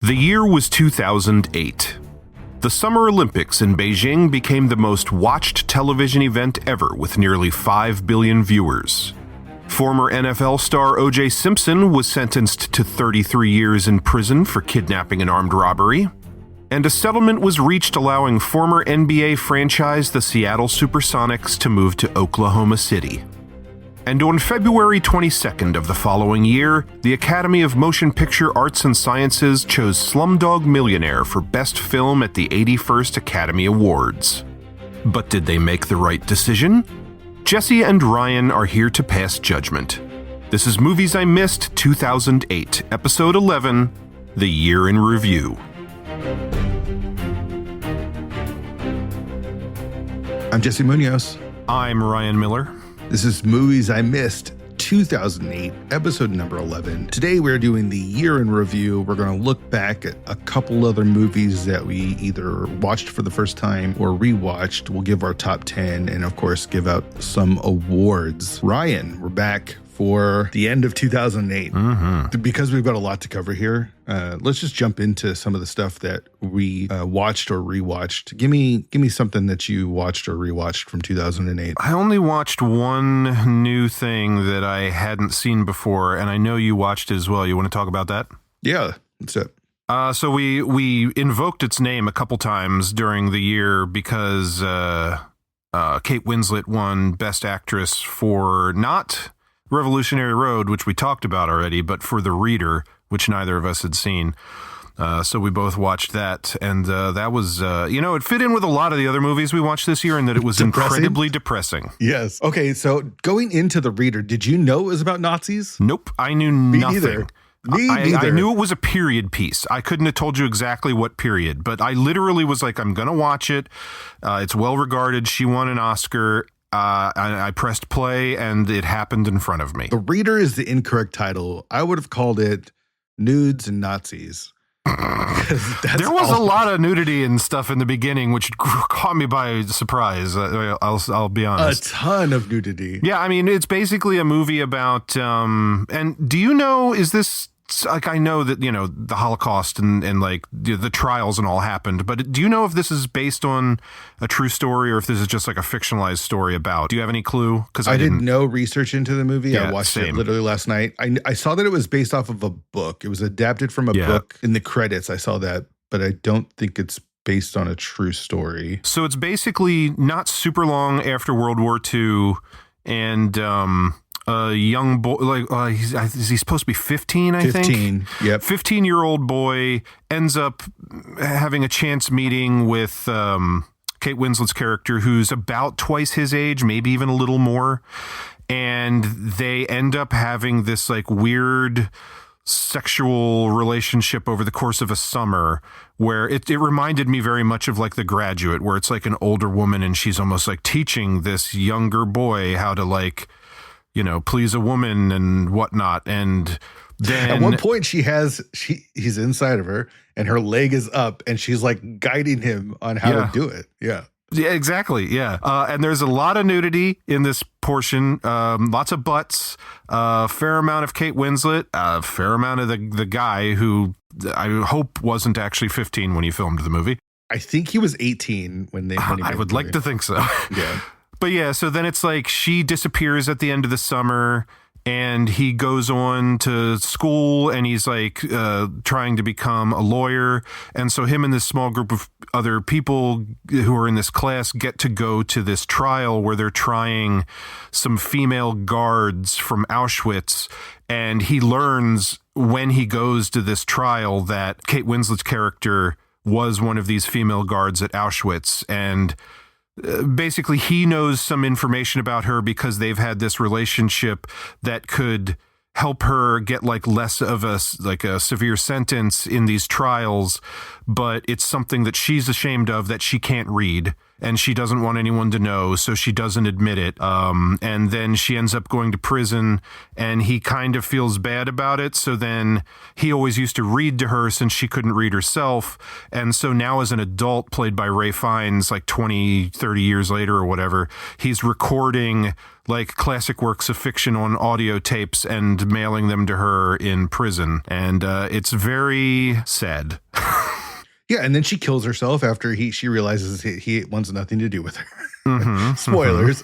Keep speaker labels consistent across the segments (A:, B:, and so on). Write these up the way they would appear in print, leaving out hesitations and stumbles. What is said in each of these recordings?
A: The year was 2008. The Summer Olympics in Beijing became the most watched television event ever with nearly 5 billion viewers. Former NFL star O.J. Simpson was sentenced to 33 years in prison for kidnapping and armed robbery. And a settlement was reached allowing former NBA franchise the Seattle Supersonics to move to Oklahoma City. And on February 22nd of the following year, the Academy of Motion Picture Arts and Sciences chose Slumdog Millionaire for Best Film at the 81st Academy Awards. But did they make the right decision? Jesse and Ryan are here to pass judgment. This is Movies I Missed 2008, Episode 11, The Year in Review.
B: I'm Jesse Munoz.
A: I'm Ryan Miller.
B: This is Movies I Missed 2008, episode number 11. Today we're doing the year in review. We're going to look back at a couple other movies that we either watched for the first time or rewatched. We'll give our top 10 and, of course, give out some awards. Ryan, we're back for the end of 2008. Because we've got a lot to cover here, let's just jump into some of the stuff that we watched or rewatched. Give me something that you watched or rewatched from 2008.
A: I only watched one new thing that I hadn't seen before, and I know you watched it as well. You want to talk about that?
B: Yeah, that's it.
A: So we invoked its name a couple times during the year because Kate Winslet won Best Actress for not Revolutionary Road, which we talked about already, but for The Reader, which neither of us had seen. So we both watched that, and that was, it fit in with a lot of the other movies we watched this year in that it was incredibly depressing.
B: Yes. Okay, so going into The Reader, did you know it was about Nazis?
A: Nope, I knew nothing.
B: Neither. Me neither.
A: I knew it was a period piece. I couldn't have told you exactly what period, but I literally was like, I'm going to watch it. It's well regarded. She won an Oscar. I pressed play, and it happened in front of me.
B: The Reader is the incorrect title. I would have called it Nudes and Nazis.
A: There was a lot of nudity and stuff in the beginning, which caught me by surprise. I'll be honest.
B: A ton of nudity.
A: Yeah, I mean, it's basically a movie about. And do you know? Is this like, I know that the Holocaust and like the trials and all happened, but do you know if this is based on a true story or if this is just like a fictionalized story about? Do you have any clue? Because
B: I did no research into the movie.
A: Yeah,
B: I watched
A: same.
B: it literally last night. I saw that it was based off of a book. It was adapted from a book. In the credits, I saw that, but I don't think it's based on a true story.
A: So it's basically not super long after World War II, and a young boy, like is he supposed to be 15? I think
B: 15. Yep.
A: 15-year-old boy ends up having a chance meeting with Kate Winslet's character, who's about twice his age, maybe even a little more, and they end up having this like weird sexual relationship over the course of a summer, where it reminded me very much of like The Graduate, where it's like an older woman and she's almost like teaching this younger boy how to like, please a woman and whatnot. And then
B: at one point he's inside of her and her leg is up and she's like guiding him on how to do it. Yeah.
A: Yeah, exactly. Yeah. And there's a lot of nudity in this portion, lots of butts, a fair amount of Kate Winslet, a fair amount of the guy who I hope wasn't actually 15 when he filmed the movie.
B: I think he was 18 when he
A: I would like to think so.
B: Yeah.
A: But yeah, so then it's like she disappears at the end of the summer and he goes on to school and he's like trying to become a lawyer. And so him and this small group of other people who are in this class get to go to this trial where they're trying some female guards from Auschwitz. And he learns when he goes to this trial that Kate Winslet's character was one of these female guards at Auschwitz. And basically, he knows some information about her because they've had this relationship that could help her get like less of a severe sentence in these trials, but it's something that she's ashamed of that she can't read. and she doesn't want anyone to know, so she doesn't admit it. And then she ends up going to prison, and he kind of feels bad about it. So then he always used to read to her since she couldn't read herself. And so now as an adult, played by Ray Fiennes, like 20, 30 years later or whatever, he's recording like classic works of fiction on audio tapes and mailing them to her in prison. And it's very sad.
B: Yeah, and then she kills herself after she realizes he wants nothing to do with her. Spoilers.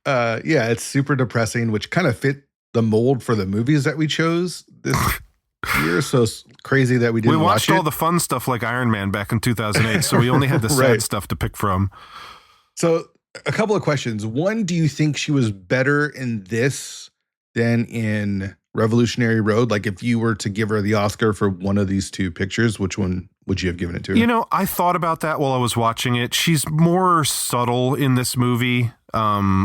B: Yeah, it's super depressing, which kind of fit the mold for the movies that we chose this year. So crazy that we didn't
A: watch
B: all
A: all the fun stuff like Iron Man back in 2008, so we only had the sad stuff to pick from.
B: So a couple of questions. One, do you think she was better in this than in Revolutionary Road? Like if you were to give her the Oscar for one of these two pictures, which one would you have given it to her?
A: You know, I thought about that while I was watching it. She's more subtle in this movie,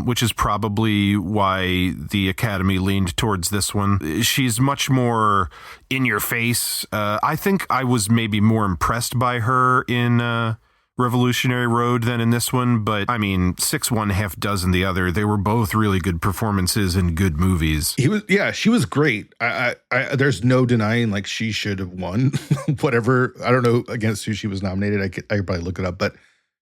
A: which is probably why the Academy leaned towards this one. She's much more in your face. I think I was maybe more impressed by her in Revolutionary Road than in this one, but I mean, 6 one, half dozen the other. They were both really good performances in good movies.
B: She was great. I there's no denying like she should have won. Whatever, I don't know against who she was nominated. I could probably look it up, but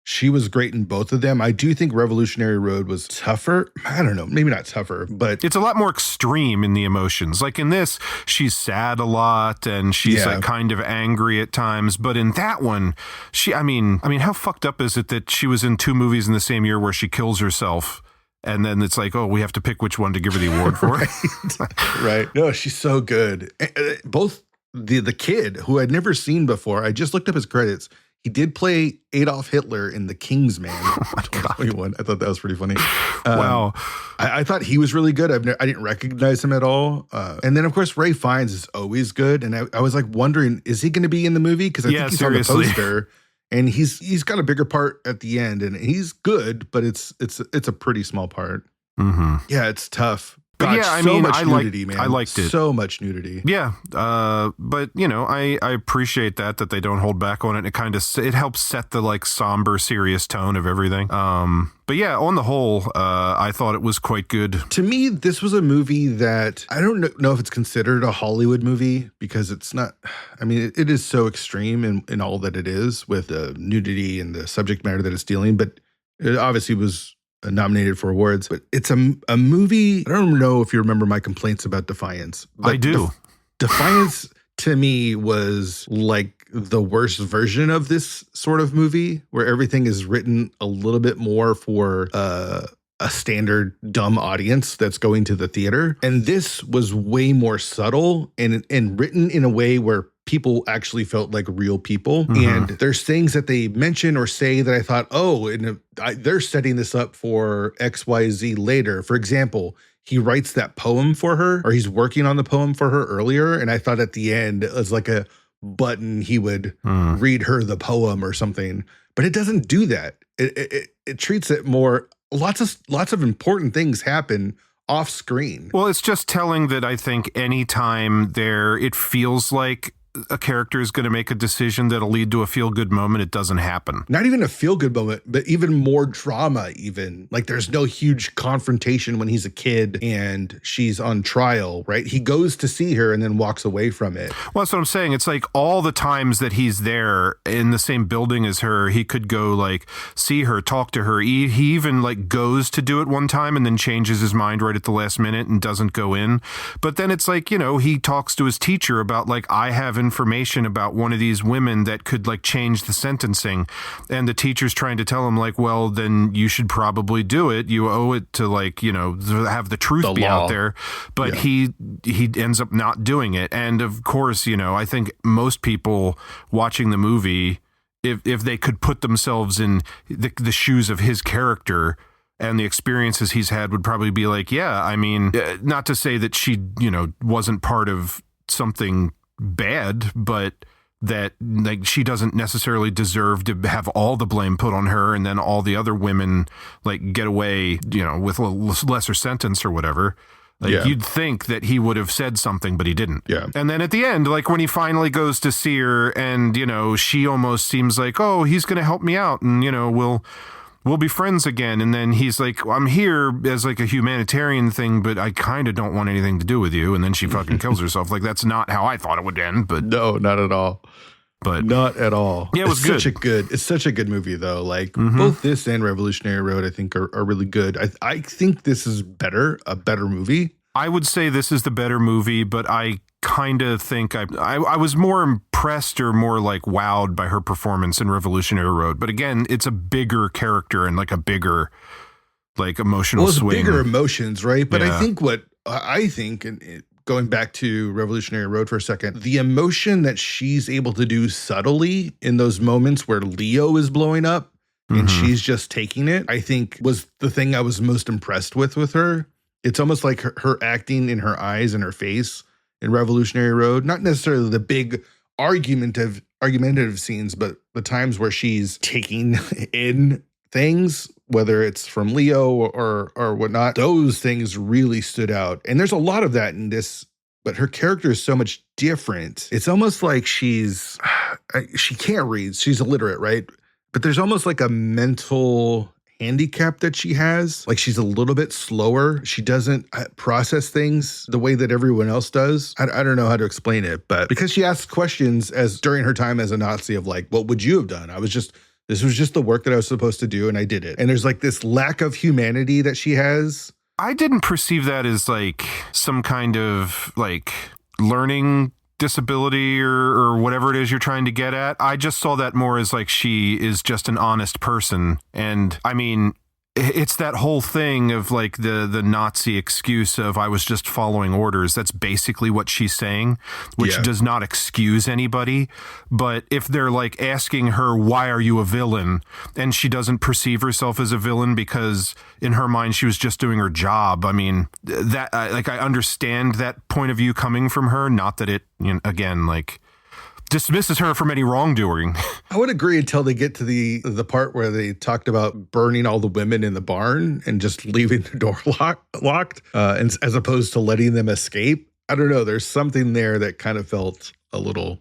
B: she was great in both of them. I do think Revolutionary Road was tougher. I don't know, maybe not tougher, but
A: it's a lot more extreme in the emotions. Like in this, she's sad a lot and she's like kind of angry at times. But in that one, I mean, how fucked up is it that she was in 2 movies in the same year where she kills herself? And then it's like, oh, we have to pick which one to give her the award for.
B: Right. No, she's so good. Both the kid who I'd never seen before. I just looked up his credits. He did play Adolf Hitler in The Kingsman in 2021. I thought that was pretty funny.
A: Wow.
B: I thought he was really good. I didn't recognize him at all. And then, of course, Ray Fiennes is always good. And I was like wondering, is he going to be in the movie? Because I think he's on the poster. And he's got a bigger part at the end. And he's good, but it's a pretty small part.
A: Mm-hmm.
B: Yeah, it's tough.
A: But yeah, I mean, I liked it.
B: So much nudity.
A: Yeah, but you know, I appreciate that they don't hold back on it. It helps set the like somber, serious tone of everything. But yeah, on the whole, I thought it was quite good.
B: To me, this was a movie that I don't know if it's considered a Hollywood movie because it's not. I mean, it is so extreme in all that it is with the nudity and the subject matter that it's dealing. But it obviously was nominated for awards, but it's a movie. I don't know if you remember my complaints about Defiance.
A: I do.
B: Defiance to me was like the worst version of this sort of movie where everything is written a little bit more for a standard dumb audience that's going to the theater. And this was way more subtle and written in a way where people actually felt like real people. Mm-hmm. And there's things that they mention or say that I thought, they're setting this up for XYZ later. For example, he writes that poem for her, or he's working on the poem for her earlier. And I thought at the end it was like a button, he would read her the poem or something, but it doesn't do that. It treats it more, lots of important things happen off screen.
A: Well, it's just telling that I think anytime it feels like a character is going to make a decision that'll lead to a feel-good moment, it doesn't happen.
B: Not even a feel-good moment, but even more drama even. Like there's no huge confrontation when he's a kid and she's on trial, right? He goes to see her and then walks away from it.
A: Well, that's what I'm saying. It's like all the times that he's there in the same building as her, he could go like see her, talk to her. He even like goes to do it one time and then changes his mind right at the last minute and doesn't go in. But then it's like, you know, he talks to his teacher about like, I have information about one of these women that could like change the sentencing, and the teacher's trying to tell him like, well, then you should probably do it. You owe it to like, you know, have the truth be out there. But he ends up not doing it. And of course, you know, I think most people watching the movie, if they could put themselves in the shoes of his character and the experiences he's had, would probably be like, yeah, I mean, not to say that she, you know, wasn't part of something bad, but that like she doesn't necessarily deserve to have all the blame put on her, and then all the other women like get away, you know, with a lesser sentence or whatever. Like you'd think that he would have said something, but he didn't.
B: Yeah.
A: And then at the end, like when he finally goes to see her, and you know, she almost seems like, oh, he's going to help me out, and you know, we'll be friends again. And then he's like, well, I'm here as like a humanitarian thing, but I kind of don't want anything to do with you. And then she fucking kills herself. Like, that's not how I thought it would end, but
B: no, not at all.
A: But
B: not at all.
A: Yeah, it was good.
B: It's such a good movie though. Like both this and Revolutionary Road, I think are really good. I think this is a better movie.
A: I would say this is the better movie, but I kind of think I was more impressed or more like wowed by her performance in Revolutionary Road. But again, it's a bigger character and like a bigger like emotional swing.
B: Bigger emotions, right? But yeah. I think, and going back to Revolutionary Road for a second, the emotion that she's able to do subtly in those moments where Leo is blowing up and she's just taking it, I think was the thing I was most impressed with her. It's almost like her acting in her eyes and her face in Revolutionary Road, not necessarily the big argumentative scenes, but the times where she's taking in things, whether it's from Leo or whatnot, those things really stood out. And there's a lot of that in this, but her character is so much different. It's almost like she can't read. She's illiterate, right? But there's almost like a mental handicap that she has. Like she's a little bit slower. She doesn't process things the way that everyone else does. I don't know how to explain it, but because she asks questions as during her time as a Nazi of like, what would you have done? This was just the work that I was supposed to do, and I did it. And there's like this lack of humanity that she has.
A: I didn't perceive that as like some kind of like learning disability or whatever it is you're trying to get at. I just saw that more as like she is just an honest person. And I mean, it's that whole thing of like the Nazi excuse of I was just following orders. That's basically what she's saying, which does not excuse anybody. But if they're like asking her, why are you a villain? And she doesn't perceive herself as a villain because in her mind, she was just doing her job. I mean, that like I understand that point of view coming from her. Not that it, again, like dismisses her from any wrongdoing.
B: I would agree until they get to the part where they talked about burning all the women in the barn and just leaving the door locked, and as opposed to letting them escape. I don't know. There's something there that kind of felt a little.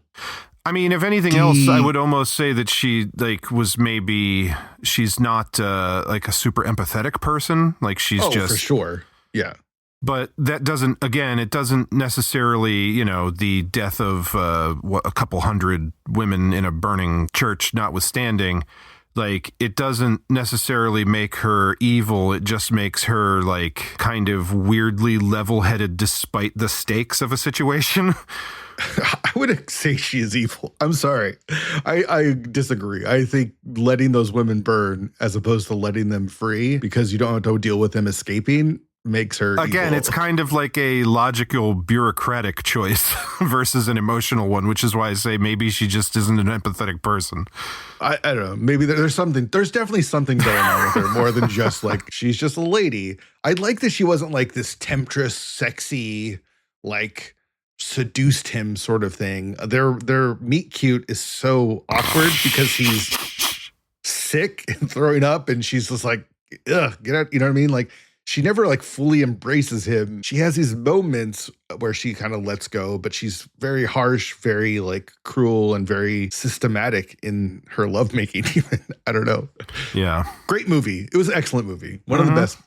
A: I mean, if anything else, I would almost say that she like was maybe she's not like a super empathetic person. Like she's just
B: for sure. Yeah.
A: But that doesn't, again, it doesn't necessarily, the death of a couple hundred women in a burning church notwithstanding, like it doesn't necessarily make her evil. It just makes her like kind of weirdly level-headed despite the stakes of a situation.
B: I wouldn't say she is evil. I'm sorry. I disagree. I think letting those women burn as opposed to letting them free because you don't have to deal with them escaping makes her
A: again
B: evil.
A: It's kind of like a logical bureaucratic choice versus an emotional one, which is why I say maybe she just isn't an empathetic person.
B: I don't know, maybe there's definitely something going on with her more than just like she's just a lady. I like that she wasn't like this temptress, sexy, like seduced him sort of thing. Their meet cute is so awkward because he's sick and throwing up and she's just like, ugh, get out, you know what I mean? Like she never like fully embraces him. She has these moments where she kind of lets go, but she's very harsh, very like cruel and very systematic in her lovemaking even. I don't know.
A: Yeah.
B: Great movie. It was an excellent movie. One of the best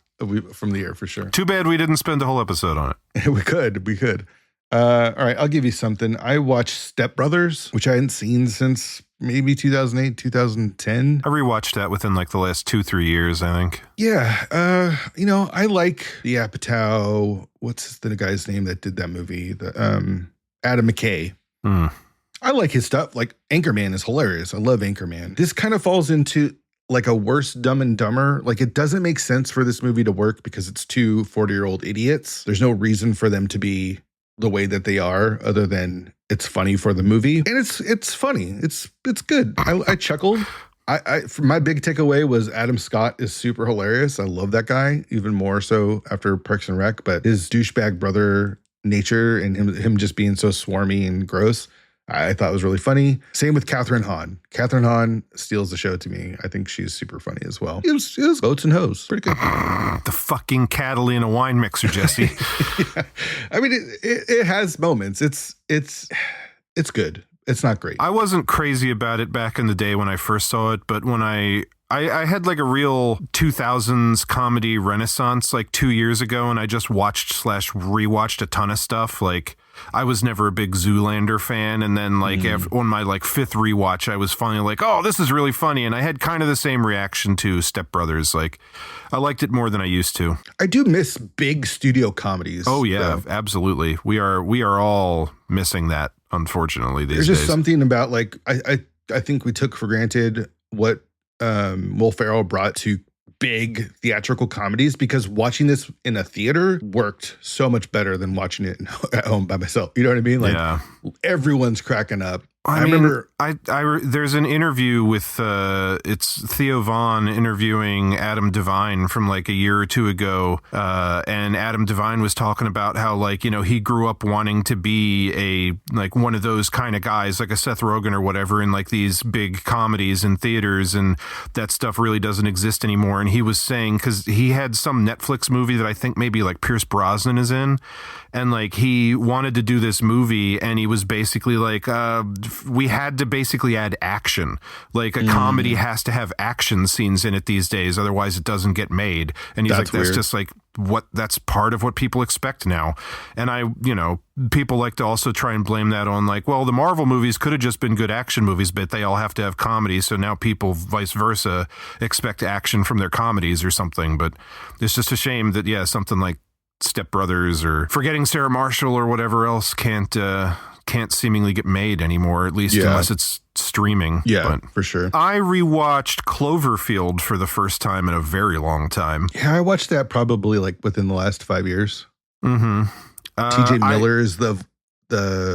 B: from the year for sure.
A: Too bad we didn't spend a whole episode on it.
B: We could. All right, I'll give you something. I watched Step Brothers, which I hadn't seen since maybe 2008, 2010.
A: I rewatched that within like the last 2-3 years, I think.
B: Yeah. I like the Apatow. What's the guy's name that did that movie? Adam McKay. I like his stuff. Like Anchorman is hilarious. I love Anchorman. This kind of falls into like a worse Dumb and Dumber. Like it doesn't make sense for this movie to work because it's two 40-year-old idiots. There's no reason for them to be the way that they are other than it's funny for the movie. And it's funny. It's good. I chuckled. My big takeaway was Adam Scott is super hilarious. I love that guy even more so after Parks and Rec, but his douchebag brother nature and him just being so swarmy and gross, I thought was really funny. Same with Catherine Hahn. Catherine Hahn steals the show to me. I think she's super funny as well. It was Boats and Hoes. Pretty good.
A: The fucking Catalina wine mixer, Jesse.
B: Yeah. I mean, it has moments. It's good. It's not great.
A: I wasn't crazy about it back in the day when I first saw it, but when I I had like a real 2000s comedy renaissance like 2 years ago, and I just watched/rewatched a ton of stuff. Like, I was never a big Zoolander fan, and then like on my like fifth rewatch, I was finally like, oh, this is really funny, and I had kind of the same reaction to Step Brothers. Like, I liked it more than I used to.
B: I do miss big studio comedies.
A: Oh yeah, absolutely. We are all missing that, unfortunately, these days.
B: There's just something about like I think we took for granted what Will Ferrell brought to big theatrical comedies, because watching this in a theater worked so much better than watching it at home by myself. You know what I mean? Like, everyone's cracking up. I remember
A: there's an interview with it's Theo Vaughn interviewing Adam Devine from like a year or two ago, and Adam Devine was talking about how, like, you know, he grew up wanting to be a like one of those kind of guys, like a Seth Rogen or whatever, in like these big comedies in theaters, and that stuff really doesn't exist anymore. And he was saying, because he had some Netflix movie that I think maybe like Pierce Brosnan is in, and like he wanted to do this movie, and he was basically like, we had to basically add action. Like, a comedy has to have action scenes in it these days, otherwise it doesn't get made. And he's that's just like that's part of what people expect now. And people like to also try and blame that on like, well, the Marvel movies could have just been good action movies, but they all have to have comedies. So now people, vice versa, expect action from their comedies or something. But it's just a shame that, something like Step Brothers or Forgetting Sarah Marshall or whatever else can't seemingly get made anymore, at least unless it's streaming.
B: Yeah, but for sure.
A: I rewatched Cloverfield for the first time in a very long time.
B: Yeah, I watched that probably like within the last 5 years.
A: Mm-hmm.
B: TJ Miller is the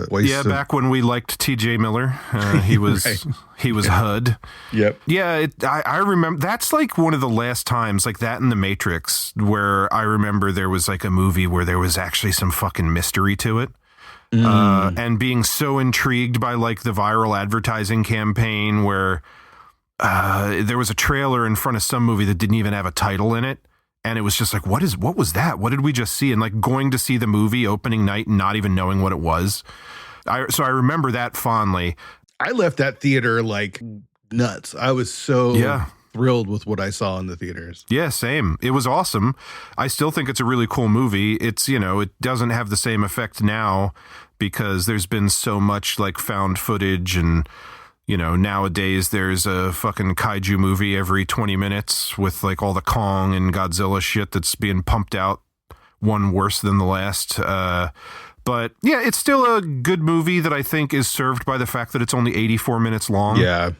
B: voice.
A: Yeah, back when we liked TJ Miller, he was he was HUD.
B: Yep.
A: Yeah, I remember that's like one of the last times, like that in The Matrix, where I remember there was like a movie where there was actually some fucking mystery to it. And being so intrigued by like the viral advertising campaign where there was a trailer in front of some movie that didn't even have a title in it. And it was just like, what was that? What did we just see? And like going to see the movie opening night and not even knowing what it was. So I remember that fondly.
B: I left that theater like nuts. I was so thrilled with what I saw in the theaters.
A: Yeah, same. It was awesome. I still think it's a really cool movie. It's, it doesn't have the same effect now because there's been so much like found footage, and nowadays there's a fucking kaiju movie every 20 minutes with like all the Kong and Godzilla shit that's being pumped out, one worse than the last. But yeah, it's still a good movie that I think is served by the fact that it's only 84 minutes long.
B: Yeah.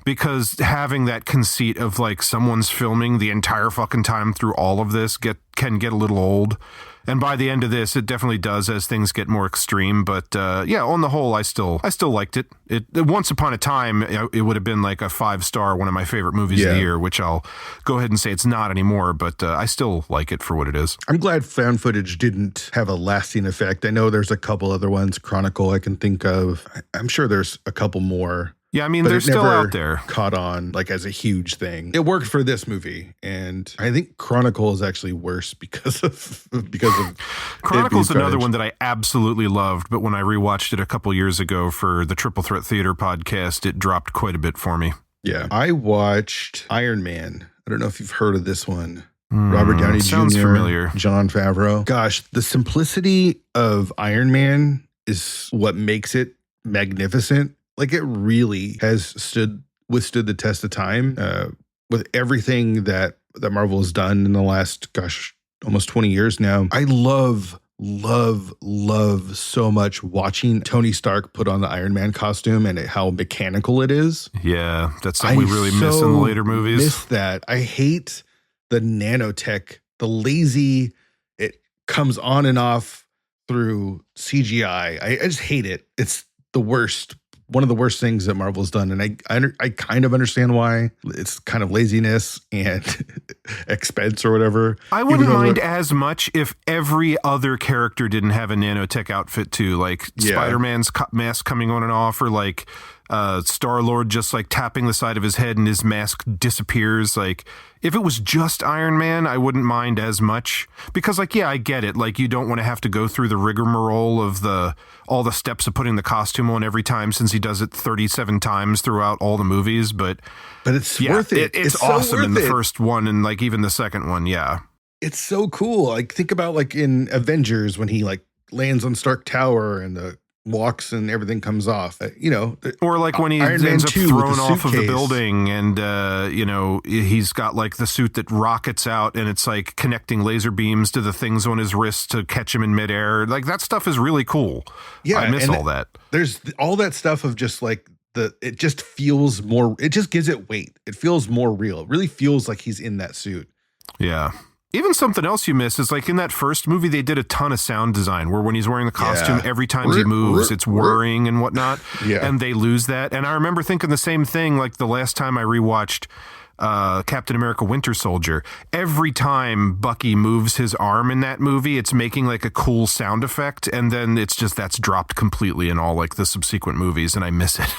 A: Because having that conceit of like someone's filming the entire fucking time through all of this can get a little old. And by the end of this, it definitely does as things get more extreme. But on the whole, I still liked it. Once upon a time, it would have been like a 5-star, one of my favorite movies of the year, which I'll go ahead and say it's not anymore. But I still like it for what it is.
B: I'm glad found footage didn't have a lasting effect. I know there's a couple other ones, Chronicle I can think of. I'm sure there's a couple more.
A: Yeah, I mean, they're still out there.
B: Caught on like as a huge thing. It worked for this movie, and I think Chronicle is actually worse because of
A: Chronicle's another one that I absolutely loved, but when I rewatched it a couple years ago for the Triple Threat Theater podcast, it dropped quite a bit for me.
B: Yeah, I watched Iron Man. I don't know if you've heard of this one. Robert Downey
A: sounds
B: Jr.,
A: familiar.
B: Jon Favreau. Gosh, the simplicity of Iron Man is what makes it magnificent. Like, it really has withstood the test of time with everything that Marvel has done in the last, almost 20 years now. I love so much watching Tony Stark put on the Iron Man costume and how mechanical it is.
A: Yeah, that's something we really miss in the later movies.
B: Miss that. I hate the nanotech, the lazy, it comes on and off through CGI. I just hate it. It's the worst. One of the worst things that Marvel's done, and I kind of understand why. It's kind of laziness and expense or whatever.
A: I wouldn't mind as much if every other character didn't have a nanotech outfit too, like Spider-Man's mask coming on and off, or like Star-Lord just like tapping the side of his head and his mask disappears. Like, if it was just Iron Man, I wouldn't mind as much, because like, yeah, I get it. Like, you don't want to have to go through the rigmarole of all the steps of putting the costume on every time, since he does it 37 times throughout all the movies. But
B: it's worth it.
A: It's awesome in the first one, and like even the second one. Yeah.
B: It's so cool. Like, think about like in Avengers when he like lands on Stark Tower and the walks and everything comes off, or
A: like when he ends up thrown off of the building, and he's got like the suit that rockets out, and it's like connecting laser beams to the things on his wrist to catch him in midair. Like, that stuff is really cool. Yeah, I miss all that.
B: There's all that stuff of just like it just feels more, it just gives it weight. It feels more real. It really feels like he's in that suit.
A: Yeah. Even something else you miss is like in that first movie, they did a ton of sound design where when he's wearing the costume, every time he moves, it's whirring and whatnot. Yeah. And they lose that. And I remember thinking the same thing like the last time I rewatched Captain America Winter Soldier. Every time Bucky moves his arm in that movie, it's making like a cool sound effect. And then that's dropped completely in all like the subsequent movies. And I miss it.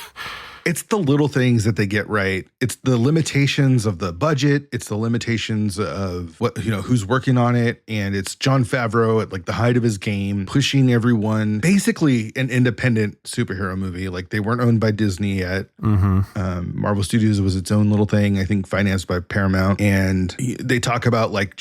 B: It's the little things that they get right. It's the limitations of the budget. It's the limitations of what, who's working on it. And it's Jon Favreau at like the height of his game, pushing everyone, basically an independent superhero movie. Like, they weren't owned by Disney yet. Mm-hmm. Marvel Studios was its own little thing, I think financed by Paramount. And they talk about like,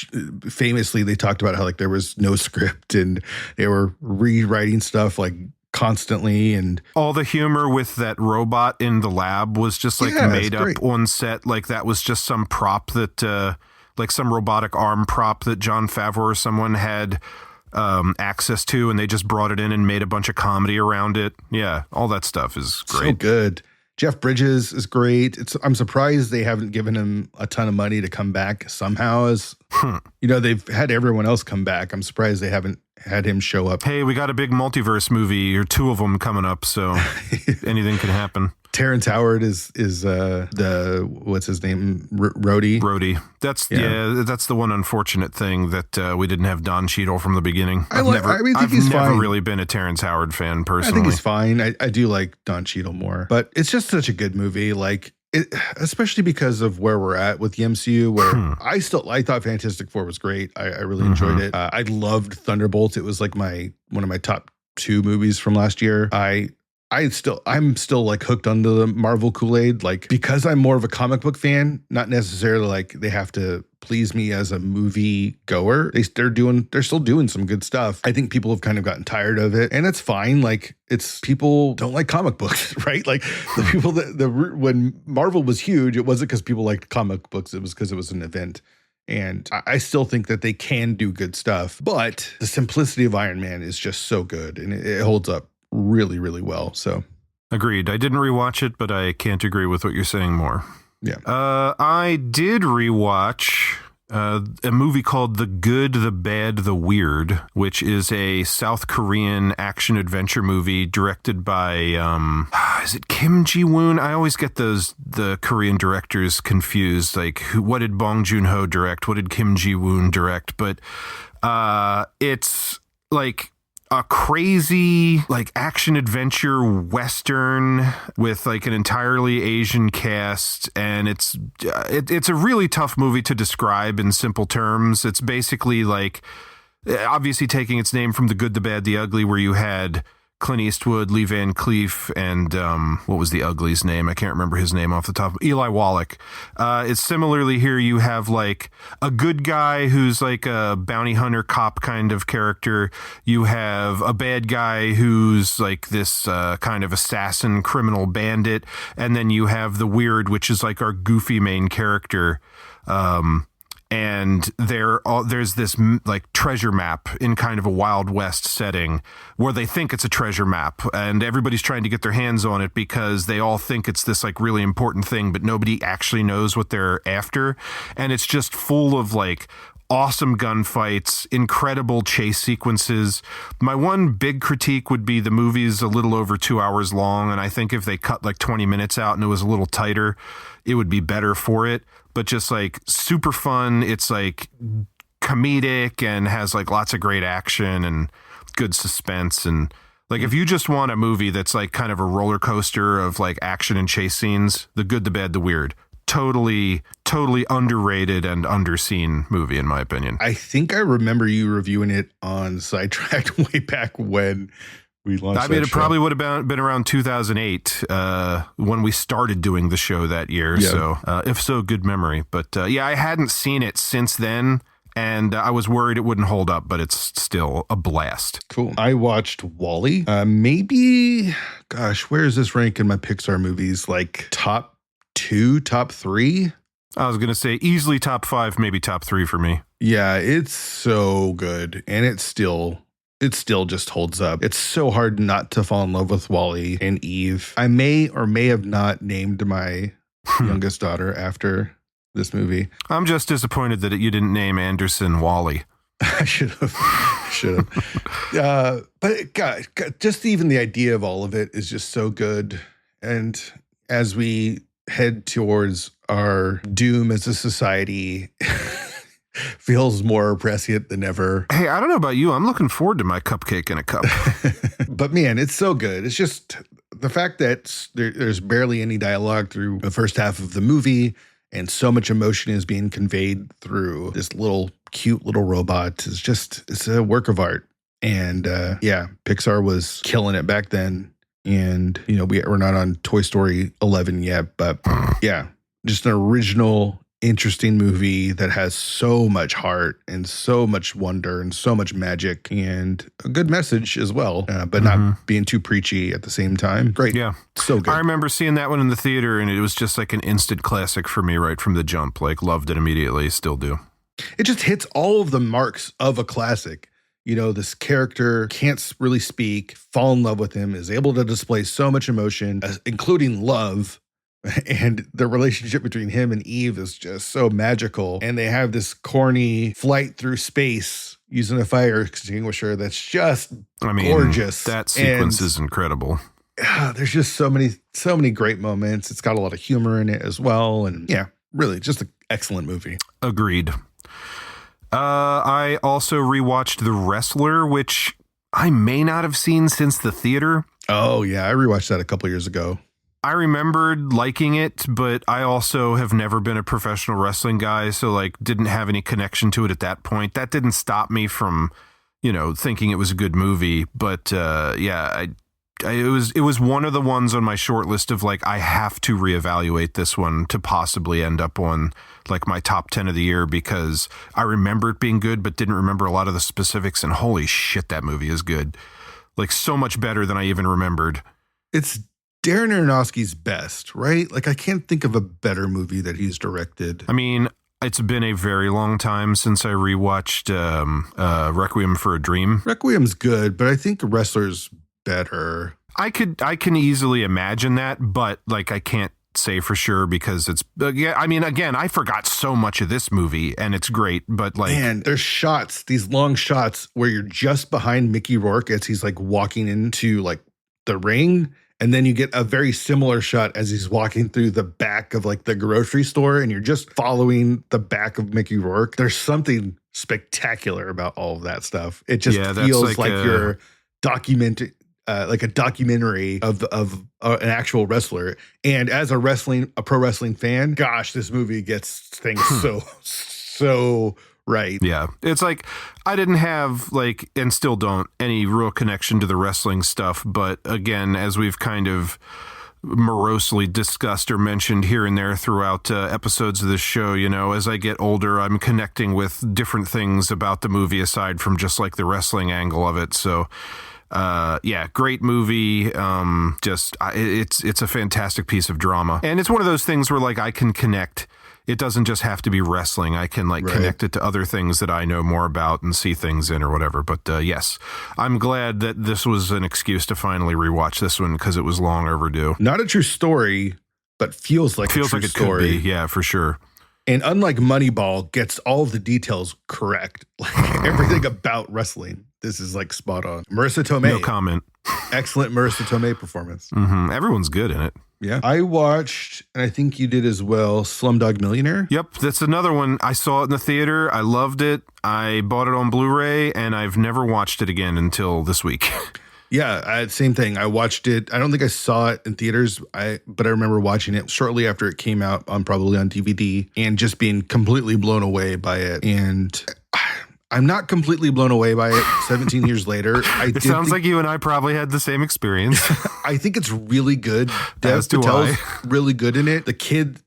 B: famously, they talked about how like there was no script and they were rewriting stuff like constantly, and
A: all the humor with that robot in the lab was just like made up on set. Like, that was just some prop that like some robotic arm prop that Jon Favreau or someone had access to, and they just brought it in and made a bunch of comedy around it. Yeah, all that stuff is great.
B: So good. Jeff Bridges is great. I'm surprised they haven't given him a ton of money to come back somehow. They've had everyone else come back. I'm surprised they haven't had him show up.
A: Hey, we got a big multiverse movie, or two of them coming up, so anything can happen.
B: Terrence Howard is the what's his name, Rhodey.
A: That's the one unfortunate thing that we didn't have Don Cheadle from the beginning. I've never really been a Terrence Howard fan personally.
B: I think he's fine. I do like Don Cheadle more, but it's just such a good movie. Like, especially because of where we're at with the MCU, where I thought Fantastic Four was great. I really enjoyed it. I loved Thunderbolts. It was like one of my top 2 movies from last year. I'm still like hooked onto the Marvel Kool-Aid, like, because I'm more of a comic book fan, not necessarily like they have to please me as a movie goer. They're still doing some good stuff. I think people have kind of gotten tired of it, and it's fine. Like, it's people don't like comic books, right? Like, the people when Marvel was huge, it wasn't because people liked comic books. It was because it was an event. And I still think that they can do good stuff, but the simplicity of Iron Man is just so good, and it holds up really, really well. So
A: agreed. I didn't rewatch it, but I can't agree with what you're saying more.
B: Yeah.
A: I did rewatch a movie called The Good, the Bad, the Weird, which is a South Korean action adventure movie directed by is it Kim Ji-woon? I always get the Korean directors confused. Like, what did Bong Joon-ho direct? What did Kim Ji-woon direct? But it's like a crazy like action adventure western with like an entirely Asian cast, and it's a really tough movie to describe in simple terms. It's basically like, obviously taking its name from The Good, the Bad, the Ugly, where you had Clint Eastwood, Lee Van Cleef, and what was the Ugly's name? I can't remember his name off the top. Eli Wallach. It's similarly here. You have like a good guy who's like a bounty hunter cop kind of character. You have a bad guy who's like this kind of assassin criminal bandit, and then you have the weird, which is like our goofy main character. And there's this like treasure map in kind of a Wild West setting where they think it's a treasure map, and everybody's trying to get their hands on it because they all think it's this like really important thing, but nobody actually knows what they're after. And it's just full of like awesome gunfights, incredible chase sequences. My one big critique would be the movie's a little over 2 hours long, and I think if they cut like 20 minutes out and it was a little tighter, it would be better for it. But just like super fun. It's like comedic and has like lots of great action and good suspense and Like, if you just want a movie that's like kind of a roller coaster of like action and chase scenes, The Good, the Bad, the Weird. Totally underrated and underseen movie, in my opinion.
B: I think I remember you reviewing it on Sidetracked way back when we launched
A: I mean,
B: that
A: it
B: show.
A: probably would have been around 2008 when we started doing the show that year.
B: Yeah.
A: So, if so, good memory. But yeah, I hadn't seen it since then. And I was worried it wouldn't hold up, but it's still a blast.
B: Cool. I watched Wall-E. Maybe, gosh, where is this rank in my Pixar movies? Like top 2, top 3?
A: I was going to say easily top 5, maybe top 3 for me.
B: Yeah, it's so good. And it still just holds up. It's so hard not to fall in love with Wall-E and Eve. I may or may have not named my youngest daughter after this movie.
A: I'm just disappointed that you didn't name Anderson Wally.
B: I should have. But God, just even the idea of all of it is just so good. And as we head towards our doom as a society, feels more prescient than ever.
A: Hey, I don't know about you. I'm looking forward to my cupcake in a cup.
B: But man, it's so good. It's just the fact that there's barely any dialogue through the first half of the movie. And so much emotion is being conveyed through this cute little robot. It's a work of art. And yeah, Pixar was killing it back then. And, you know, we're not on Toy Story 11 yet, but yeah, just an original, interesting movie that has so much heart and so much wonder and so much magic and a good message as well, but not being too preachy at the same time. Great.
A: Yeah.
B: So good.
A: I remember seeing that one in the theater, and it was just like an instant classic for me right from the jump. Like, loved it immediately, still do.
B: It just hits all of the marks of a classic. You know, this character can't really speak, fall in love with him, is able to display so much emotion, including love. And the relationship between him and Eve is just so magical. And they have this corny flight through space using a fire extinguisher that's just gorgeous.
A: That sequence is incredible.
B: There's just so many great moments. It's got a lot of humor in it as well. And yeah, really just an excellent movie.
A: Agreed. I also rewatched The Wrestler, which I may not have seen since the theater.
B: Oh, yeah. I rewatched that a couple years ago.
A: I remembered liking it, but I also have never been a professional wrestling guy, so like didn't have any connection to it at that point. That didn't stop me from, you know, thinking it was a good movie. But yeah, it was one of the ones on my short list of like, I have to reevaluate this one to possibly end up on like my top 10 of the year, because I remember it being good, but didn't remember a lot of the specifics. And holy shit, that movie is good. Like so much better than I even remembered.
B: It's Darren Aronofsky's best, right? Like I can't think of a better movie that he's directed.
A: I mean, it's been a very long time since I rewatched Requiem for a Dream.
B: Requiem's good, but I think The Wrestler's better.
A: I can easily imagine that, but like I can't say for sure because it's I mean, again, I forgot so much of this movie and it's great, but like,
B: man, there's shots, these long shots where you're just behind Mickey Rourke as he's like walking into like the ring. And then you get a very similar shot as he's walking through the back of like the grocery store and you're just following the back of Mickey Rourke. There's something spectacular about all of that stuff. It just feels like you're like a documentary of an actual wrestler. And as a pro wrestling fan, gosh, this movie gets things so right.
A: Yeah. It's like I didn't have like, and still don't, any real connection to the wrestling stuff. But again, as we've kind of morosely discussed or mentioned here and there throughout episodes of this show, you know, as I get older, I'm connecting with different things about the movie aside from just like the wrestling angle of it. So yeah, great movie. It's a fantastic piece of drama. And it's one of those things where like I can connect. It doesn't just have to be wrestling. I can like connect it to other things that I know more about and see things in or whatever. But yes, I'm glad that this was an excuse to finally rewatch this one because it was long overdue.
B: Not a true story, but feels like a true story.
A: Could be. Yeah, for sure.
B: And unlike Moneyball, gets all of the details correct. Like everything about wrestling. This is like spot on. Marissa Tomei.
A: No comment.
B: Excellent Marissa Tomei performance.
A: Mm-hmm. Everyone's good in it.
B: Yeah. I watched, and I think you did as well, Slumdog Millionaire.
A: Yep. That's another one. I saw it in the theater. I loved it. I bought it on Blu-ray, and I've never watched it again until this week.
B: Same thing. I watched it. I don't think I saw it in theaters, but I remember watching it shortly after it came out probably on DVD and just being completely blown away by it. And I'm not completely blown away by it 17 years later.
A: It sounds like you and I probably had the same experience.
B: I think it's really good. Dev Patel's really good in it. The kid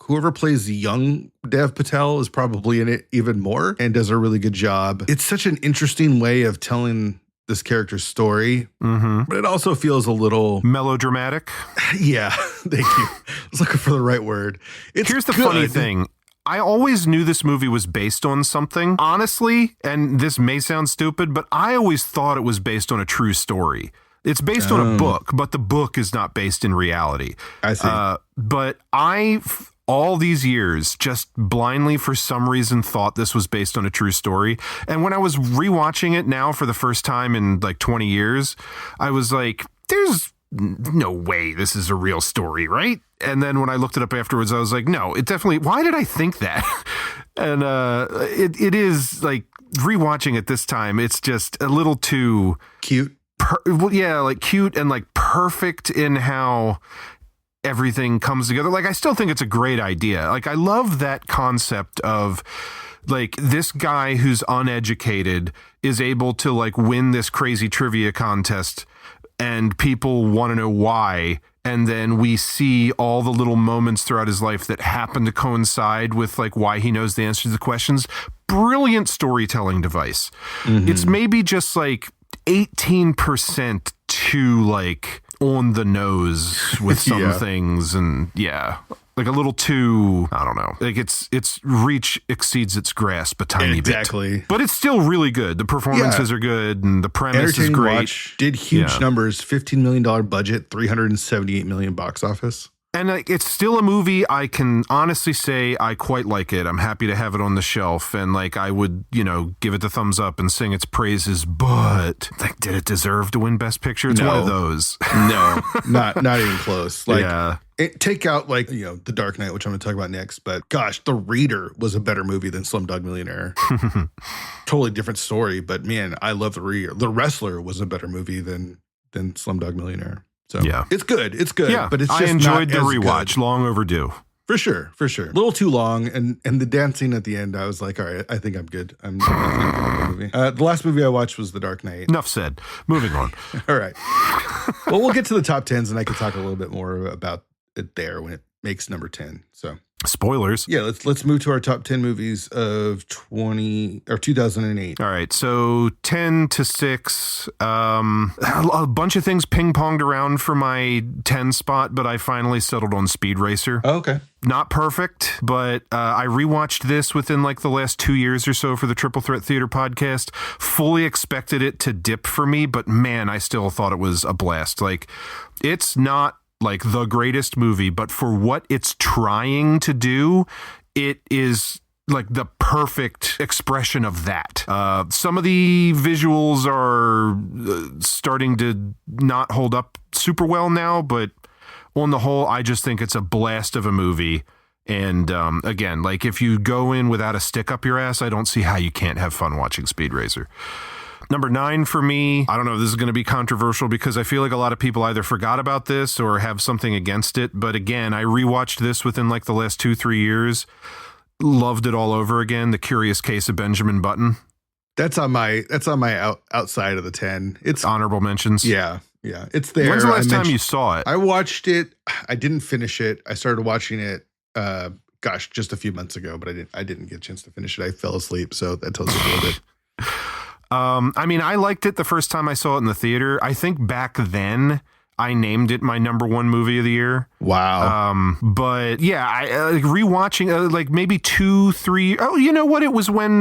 B: whoever plays the young Dev Patel is probably in it even more and does a really good job. It's such an interesting way of telling this character's story, but it also feels a little
A: melodramatic.
B: Yeah, thank you. I was looking for the right word.
A: Here's the funny thing. I always knew this movie was based on something, honestly, and this may sound stupid, but I always thought it was based on a true story. It's based on a book, but the book is not based in reality.
B: I see.
A: But all these years, just blindly for some reason thought this was based on a true story. And when I was rewatching it now for the first time in like 20 years, I was like, there's no way this is a real story, right? And then when I looked it up afterwards, I was like, no, it definitely, why did I think that? And it is like rewatching it this time, it's just a little too
B: cute.
A: Like cute and like perfect in how everything comes together. Like, I still think it's a great idea. Like, I love that concept of like this guy who's uneducated is able to like win this crazy trivia contest and people want to know why. And then we see all the little moments throughout his life that happen to coincide with like why he knows the answer to the questions. Brilliant storytelling device. It's maybe just like 18% too like on the nose with some things, and like a little too, I don't know, like its reach exceeds its grasp a tiny bit. But it's still really good. The performances are good and the premise is great.
B: Watch, did huge numbers, $15 million budget, $378 million box office.
A: And it's still a movie I can honestly say I quite like it. I'm happy to have it on the shelf, and like I would, give it the thumbs up and sing its praises. But like, did it deserve to win Best Picture? It's one of those.
B: No, not even close. Like, take out like The Dark Knight, which I'm going to talk about next. But gosh, The Reader was a better movie than Slumdog Millionaire. Totally different story, but man, I love The Reader. The Wrestler was a better movie than Slumdog Millionaire. So it's good. It's good. Yeah, but it's just
A: I enjoyed the
B: not
A: rewatch.
B: Good.
A: Long overdue.
B: For sure. A little too long. And the dancing at the end, I was like, all right, I think I'm good. I'm good with the movie. The last movie I watched was The Dark Knight.
A: Enough said. Moving on.
B: All right. Well, we'll get to the top 10s and I can talk a little bit more about it there when it makes number 10. So
A: spoilers.
B: Yeah, let's move to our top 10 movies of 2008.
A: All right, so 10 to 6. A bunch of things ping-ponged around for my 10 spot, but I finally settled on Speed Racer.
B: Oh, okay.
A: Not perfect, but I rewatched this within like the last 2 years or so for the Triple Threat Theater podcast. Fully expected it to dip for me, but man, I still thought it was a blast. Like, it's not like the greatest movie, but for what it's trying to do, it is like the perfect expression of that. Some of the visuals are starting to not hold up super well now, but on the whole, I just think it's a blast of a movie. And again, like if you go in without a stick up your ass, I don't see how you can't have fun watching Speed Racer. Number 9 for me, I don't know if this is going to be controversial because I feel like a lot of people either forgot about this or have something against it. But again, I rewatched this within like the last 2-3 years. Loved it all over again. The Curious Case of Benjamin Button.
B: That's on my outside of the 10. It's
A: honorable mentions.
B: Yeah. It's there.
A: When's the last time you saw it?
B: I watched it. I didn't finish it. I started watching it, just a few months ago, but I didn't get a chance to finish it. I fell asleep. So that tells you a little bit.
A: I mean, I liked it the first time I saw it in the theater. I think back then I named it my number 1 movie of the year.
B: Wow.
A: But yeah, I rewatching like maybe 2-3. Oh, you know what? It was when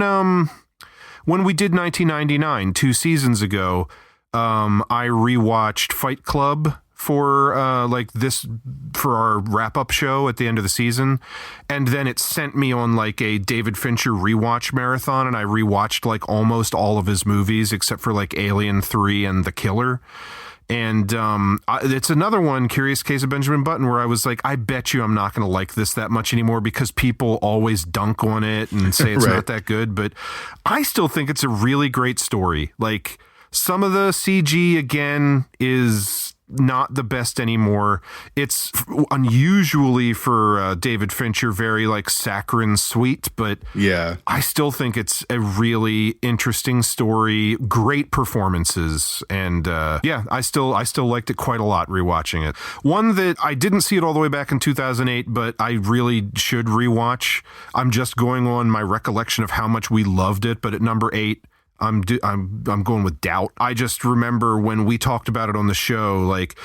A: we did 1999, 2 seasons ago. I rewatched Fight Club for our wrap-up show at the end of the season, and then it sent me on like a David Fincher rewatch marathon, and I rewatched like almost all of his movies except for like Alien 3 and The Killer. And it's another one, Curious Case of Benjamin Button, where I was like, I bet you I'm not going to like this that much anymore because people always dunk on it and say it's not that good, but I still think it's a really great story. Like, Some of the CG, again, is not the best anymore. It's unusually for David Fincher, very like saccharine sweet, but
B: yeah,
A: I still think it's a really interesting story, great performances, and I still liked it quite a lot rewatching it. One that I didn't see it all the way back in 2008, but I really should rewatch. I'm just going on my recollection of how much we loved it, but at number 8, I'm going with Doubt. I just remember when we talked about it on the show, like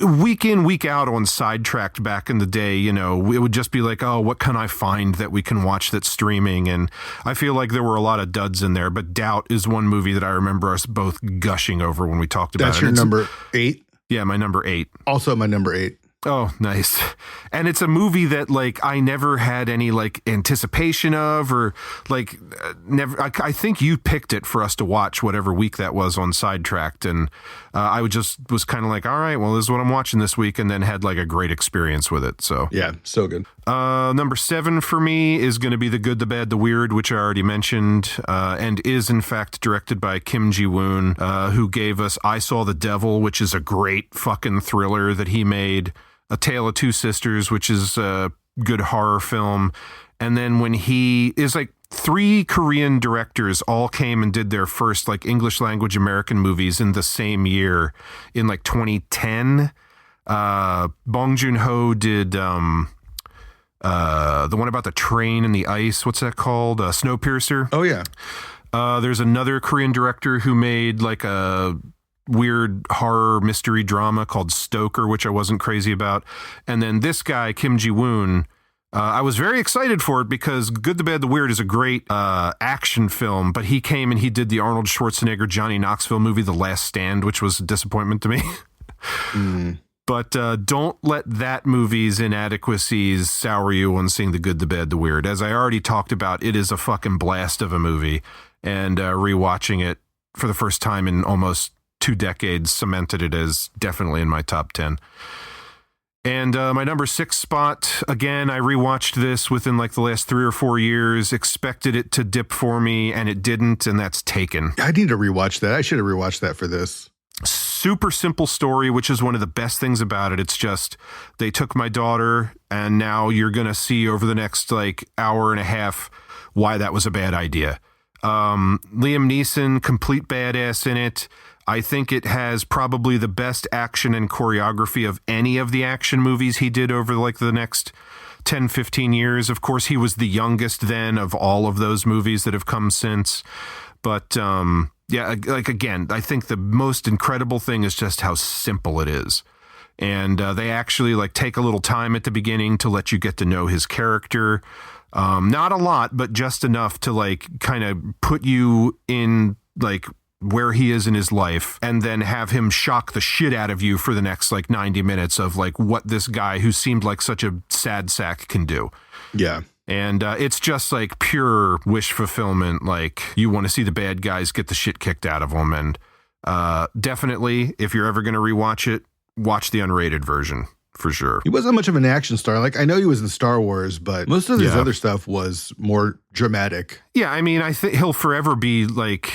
A: week in, week out on Sidetracked back in the day, you know, it would just be like, oh, what can I find that we can watch that's streaming? And I feel like there were a lot of duds in there, but Doubt is one movie that I remember us both gushing over when we talked about it.
B: That's your number 8?
A: Yeah, my number 8.
B: Also my number 8.
A: Oh, nice. And it's a movie that like I never had any like anticipation of, or like never. I think you picked it for us to watch whatever week that was on Sidetracked, and I was kind of like, all right, well, this is what I'm watching this week, and then had like a great experience with it. So
B: yeah, so good.
A: Number 7 for me is going to be The Good, the Bad, the Weird, which I already mentioned, and is in fact directed by Kim Ji-woon, who gave us I Saw the Devil, which is a great fucking thriller that he made. A Tale of Two Sisters, which is a good horror film. And then when he is like 3 Korean directors all came and did their first like English language American movies in the same year in like 2010. Bong Joon-ho did the one about the train and the ice. What's that called? Snowpiercer.
B: Oh, yeah.
A: There's another Korean director who made like a weird horror mystery drama called Stoker, which I wasn't crazy about. And then this guy, Kim Ji-woon, I was very excited for it because Good, the Bad, the Weird is a great action film, but he came and he did the Arnold Schwarzenegger, Johnny Knoxville movie, The Last Stand, which was a disappointment to me. But don't let that movie's inadequacies sour you on seeing The Good, the Bad, the Weird. As I already talked about, it is a fucking blast of a movie, and rewatching it for the first time in almost 2 decades cemented it as definitely in my top 10. And my number 6 spot, again, I rewatched this within like the last 3 or 4 years, expected it to dip for me, and it didn't, and that's Taken.
B: I need to rewatch that. I should have rewatched that for this.
A: Super simple story, which is one of the best things about it. It's just they took my daughter, and now you're going to see over the next like hour and a half why that was a bad idea. Liam Neeson, complete badass in it. I think it has probably the best action and choreography of any of the action movies he did over like the next 10, 15 years. Of course, he was the youngest then of all of those movies that have come since. But yeah, like again, I think the most incredible thing is just how simple it is. And they actually like take a little time at the beginning to let you get to know his character. Not a lot, but just enough to like kind of put you in like where he is in his life, and then have him shock the shit out of you for the next like 90 minutes of like what this guy who seemed like such a sad sack can do.
B: Yeah.
A: And it's just like pure wish fulfillment. Like you want to see the bad guys get the shit kicked out of them. And definitely, if you're ever going to rewatch it, watch the unrated version for sure.
B: He wasn't much of an action star. Like I know he was in Star Wars, but most of his other stuff was more dramatic.
A: Yeah. I mean, I think he'll forever be like,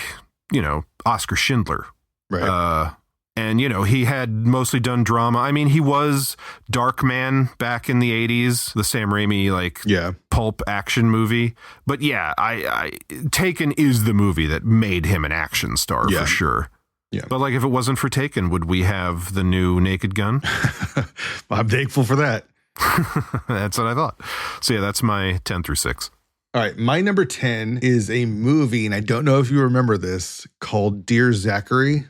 A: you know, Oscar Schindler.
B: Right.
A: And, you know, he had mostly done drama. I mean, he was Darkman back in the 80s, the Sam Raimi, like, pulp action movie. But yeah, I Taken is the movie that made him an action star for sure. Yeah. But like, if it wasn't for Taken, would we have the new Naked Gun?
B: I'm thankful for that.
A: That's what I thought. So yeah, that's my 10 through 6.
B: All right, my number 10 is a movie, and I don't know if you remember this, called Dear Zachary.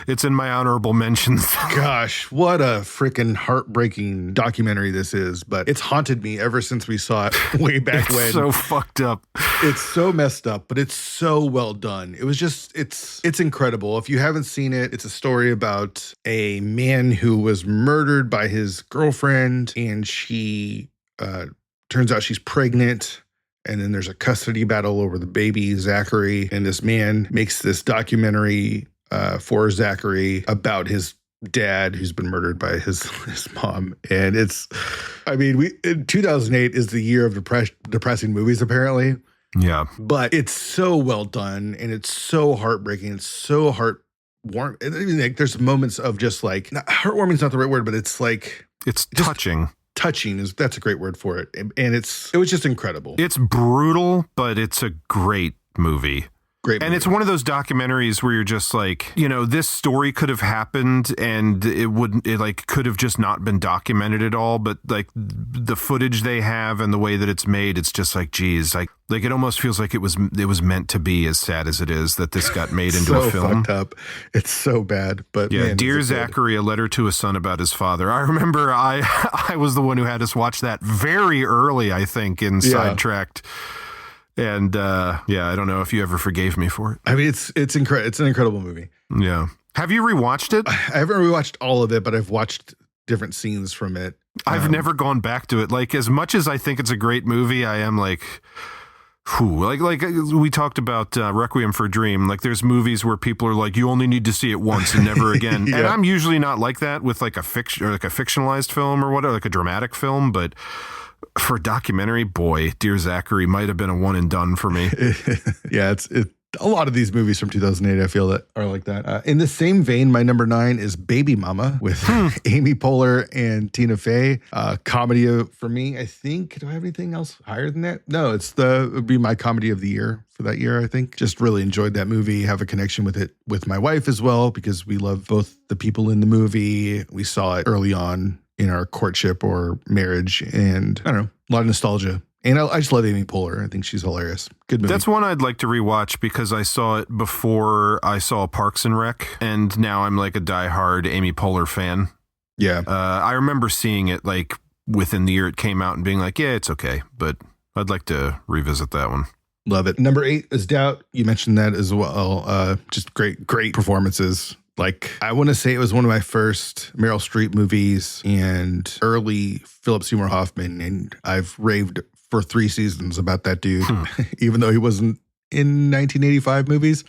A: It's in my honorable mentions.
B: Gosh, what a freaking heartbreaking documentary this is, but it's haunted me ever since we saw it way back when.
A: It's so fucked up.
B: It's so messed up, but it's so well done. It was just, it's incredible. If you haven't seen it, it's a story about a man who was murdered by his girlfriend, and she turns out she's pregnant. And then there's a custody battle over the baby, Zachary. And this man makes this documentary for Zachary about his dad who's been murdered by his mom. And it's, I mean, 2008 is the year of depressing movies, apparently.
A: Yeah.
B: But it's so well done and it's so heartbreaking. It's so heartwarming. I mean, like, there's moments of just like, heartwarming is not the right word, but it's like,
A: it's touching.
B: Touching that's a great word for it. And it was just incredible.
A: It's brutal, but it's a great movie. And it's one of those documentaries where you're just like, this story could have happened and it could have just not been documented at all. But like the footage they have and the way that it's made, it's just like, geez, like it almost feels like it was meant to be, as sad as it is that this got made into a film.
B: Fucked up. It's so bad. But
A: yeah,
B: man,
A: Dear Zachary, a letter to a son about his father. I remember I was the one who had us watch that very early, I think, in Sidetracked. And I don't know if you ever forgave me for it.
B: I mean, it's incredible. It's an incredible movie.
A: Yeah. Have you rewatched it?
B: I haven't rewatched all of it, but I've watched different scenes from it.
A: I've never gone back to it. Like, as much as I think it's a great movie, I am like, like we talked about Requiem for a Dream. Like, there's movies where people are like, you only need to see it once and never again. And I'm usually not like that with like a fiction or like a fictionalized film or whatever, like a dramatic film, but for a documentary, boy, Dear Zachary might have been a one and done for me.
B: Yeah, it's a lot of these movies from 2008, I feel, that are like that. In the same vein, my number 9 is Baby Mama with Amy Poehler and Tina Fey. Comedy for me, I think. Do I have anything else higher than that? No, it would be my comedy of the year for that year, I think. Just really enjoyed that movie, have a connection with it with my wife as well, because we love both the people in the movie. We saw it early on in our courtship or marriage, and I don't know, a lot of nostalgia. And I just love Amy Poehler. I think she's hilarious. Good movie.
A: That's one I'd like to rewatch because I saw it before I saw Parks and Rec, and now I'm like a diehard Amy Poehler fan.
B: Yeah.
A: I remember seeing it like within the year it came out and being like, yeah, it's okay, but I'd like to revisit that one.
B: Love it. Number 8 is Doubt. You mentioned that as well. Just great performances. Like, I want to say it was one of my first Meryl Streep movies and early Philip Seymour Hoffman. And I've raved for 3 seasons about that dude, even though he wasn't in 1985 movies.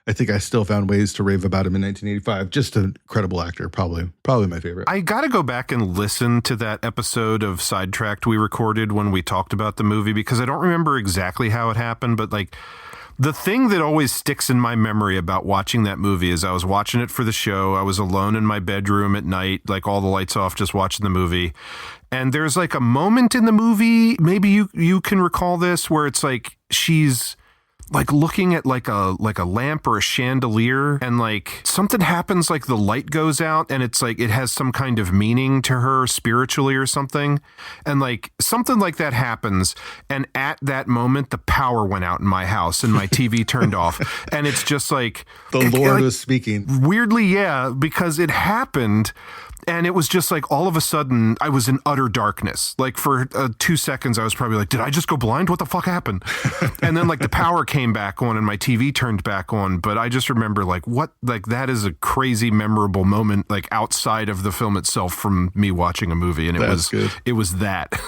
B: I think I still found ways to rave about him in 1985. Just an incredible actor. Probably my favorite.
A: I got to go back and listen to that episode of Sidetracked we recorded when we talked about the movie, because I don't remember exactly how it happened, but like, the thing that always sticks in my memory about watching that movie is I was watching it for the show. I was alone in my bedroom at night, like all the lights off, just watching the movie. And there's like a moment in the movie, maybe you can recall this, where it's like she's like looking at like a lamp or a chandelier, and like something happens, like the light goes out, and it's like it has some kind of meaning to her spiritually or something, and like something like that happens, and at that moment the power went out in my house and my TV turned off, and it's just like
B: the Lord was speaking.
A: Weirdly, yeah, because it happened. And it was just like all of a sudden I was in utter darkness. Like for 2 seconds, I was probably like, did I just go blind? What the fuck happened? And then like the power came back on and my TV turned back on. But I just remember like that is a crazy memorable moment, like outside of the film itself, from me watching a movie. And it was that.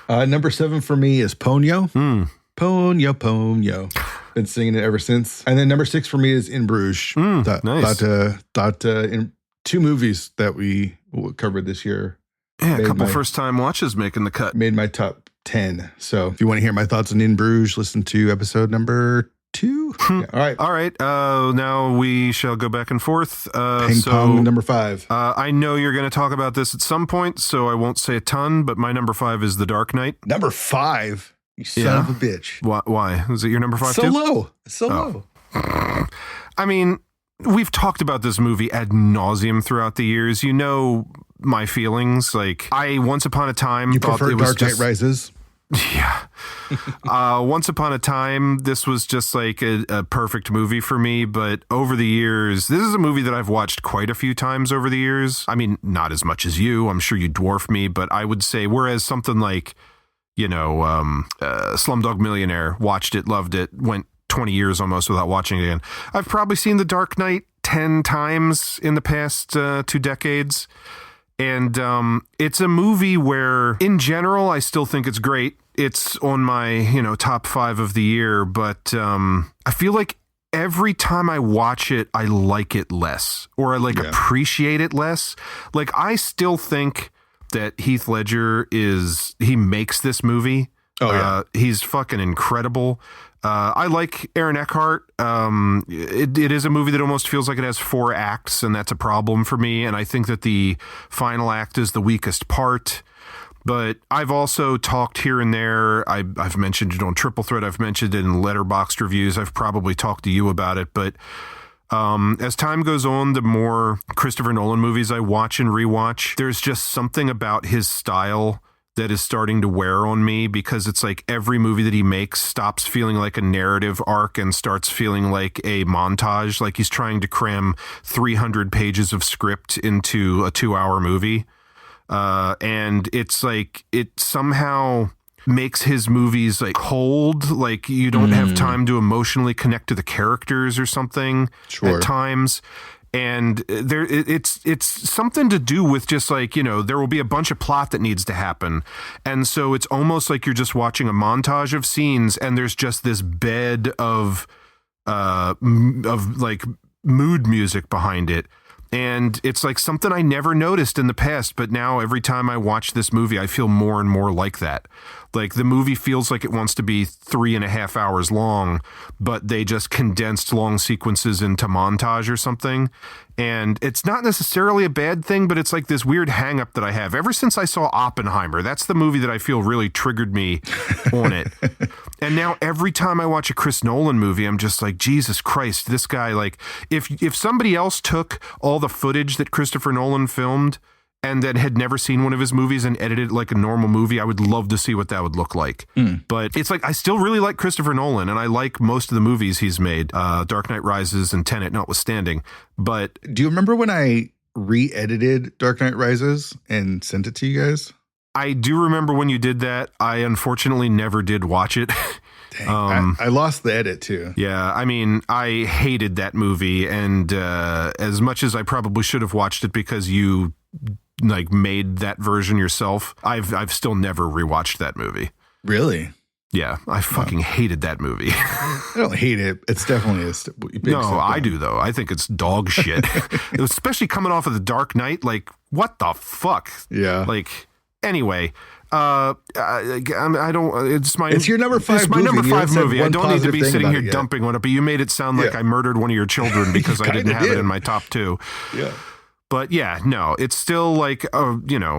B: Number 7 for me is Ponyo. Ponyo. Been singing it ever since. And then number 6 for me is In Bruges.
A: Nice.
B: In 2 movies that we covered this year.
A: Yeah, a couple first-time watches making the cut.
B: Made my top 10. So if you want to hear my thoughts on In Bruges, listen to episode number 2. Yeah, all right.
A: Now we shall go back and forth.
B: Ping pong, number 5.
A: I know you're going to talk about this at some point, so I won't say a ton, but my number 5 is The Dark Knight.
B: Number 5? You son of a bitch.
A: Why? Is it your number 5
B: so
A: too?
B: Low. So low.
A: I mean, we've talked about this movie ad nauseum throughout the years. You know my feelings. Like, I once upon a time thought it was
B: Dark Knight Rises.
A: Yeah. Once upon a time, this was just like a perfect movie for me. But over the years, this is a movie that I've watched quite a few times over the years. I mean, not as much as you. I'm sure you dwarf me. But I would say, whereas something like, Slumdog Millionaire, watched it, loved it, went 20 years almost without watching it again. I've probably seen The Dark Knight 10 times in the past 2 decades. And it's a movie where, in general, I still think it's great. It's on my, top 5 of the year. But I feel like every time I watch it, I like it less, or I appreciate it less. Like, I still think that Heath Ledger he makes this movie.
B: Oh, yeah.
A: He's fucking incredible. I like Aaron Eckhart. It is a movie that almost feels like it has 4 acts, and that's a problem for me. And I think that the final act is the weakest part. But I've also talked here and there. I've mentioned it on Triple Threat. I've mentioned it in Letterboxd reviews. I've probably talked to you about it. But as time goes on, the more Christopher Nolan movies I watch and rewatch, there's just something about his style that is starting to wear on me, because it's like every movie that he makes stops feeling like a narrative arc and starts feeling like a montage, like he's trying to cram 300 pages of script into a 2-hour movie. And it's like it somehow makes his movies like cold, like you don't have time to emotionally connect to the characters or something at times. And it's something to do with just like, there will be a bunch of plot that needs to happen. And so it's almost like you're just watching a montage of scenes, and there's just this bed of like mood music behind it. And it's like something I never noticed in the past, but now every time I watch this movie, I feel more and more like that. Like the movie feels like it wants to be 3.5 hours long, but they just condensed long sequences into montage or something. And it's not necessarily a bad thing, but it's like this weird hang up that I have ever since I saw Oppenheimer. That's the movie that I feel really triggered me on it. And now every time I watch a Chris Nolan movie, I'm just like, Jesus Christ, this guy, like if somebody else took all the footage that Christopher Nolan filmed and then had never seen one of his movies and edited it like a normal movie, I would love to see what that would look like. But it's like, I still really like Christopher Nolan, and I like most of the movies he's made, Dark Knight Rises and Tenet notwithstanding. But
B: do you remember when I re-edited Dark Knight Rises and sent it to you guys?
A: I do remember when you did that. I unfortunately never did watch it.
B: Dang, I lost the edit too.
A: Yeah, I mean, I hated that movie, and as much as I probably should have watched it because you like made that version yourself, I've still never rewatched that movie.
B: Really?
A: Yeah, I fucking hated that movie.
B: I don't hate it. It's definitely a big
A: No, I do though. I think it's dog shit. Especially coming off of The Dark Knight. Like, what the fuck?
B: Yeah.
A: Like, anyway. I don't.
B: It's your number 5.
A: It's my number 5 movie. I don't need to be sitting here
B: dumping
A: dumping on it, but you made it sound like I murdered one of your children because I didn't have it in my top 2.
B: Yeah.
A: But yeah, no, it's still like a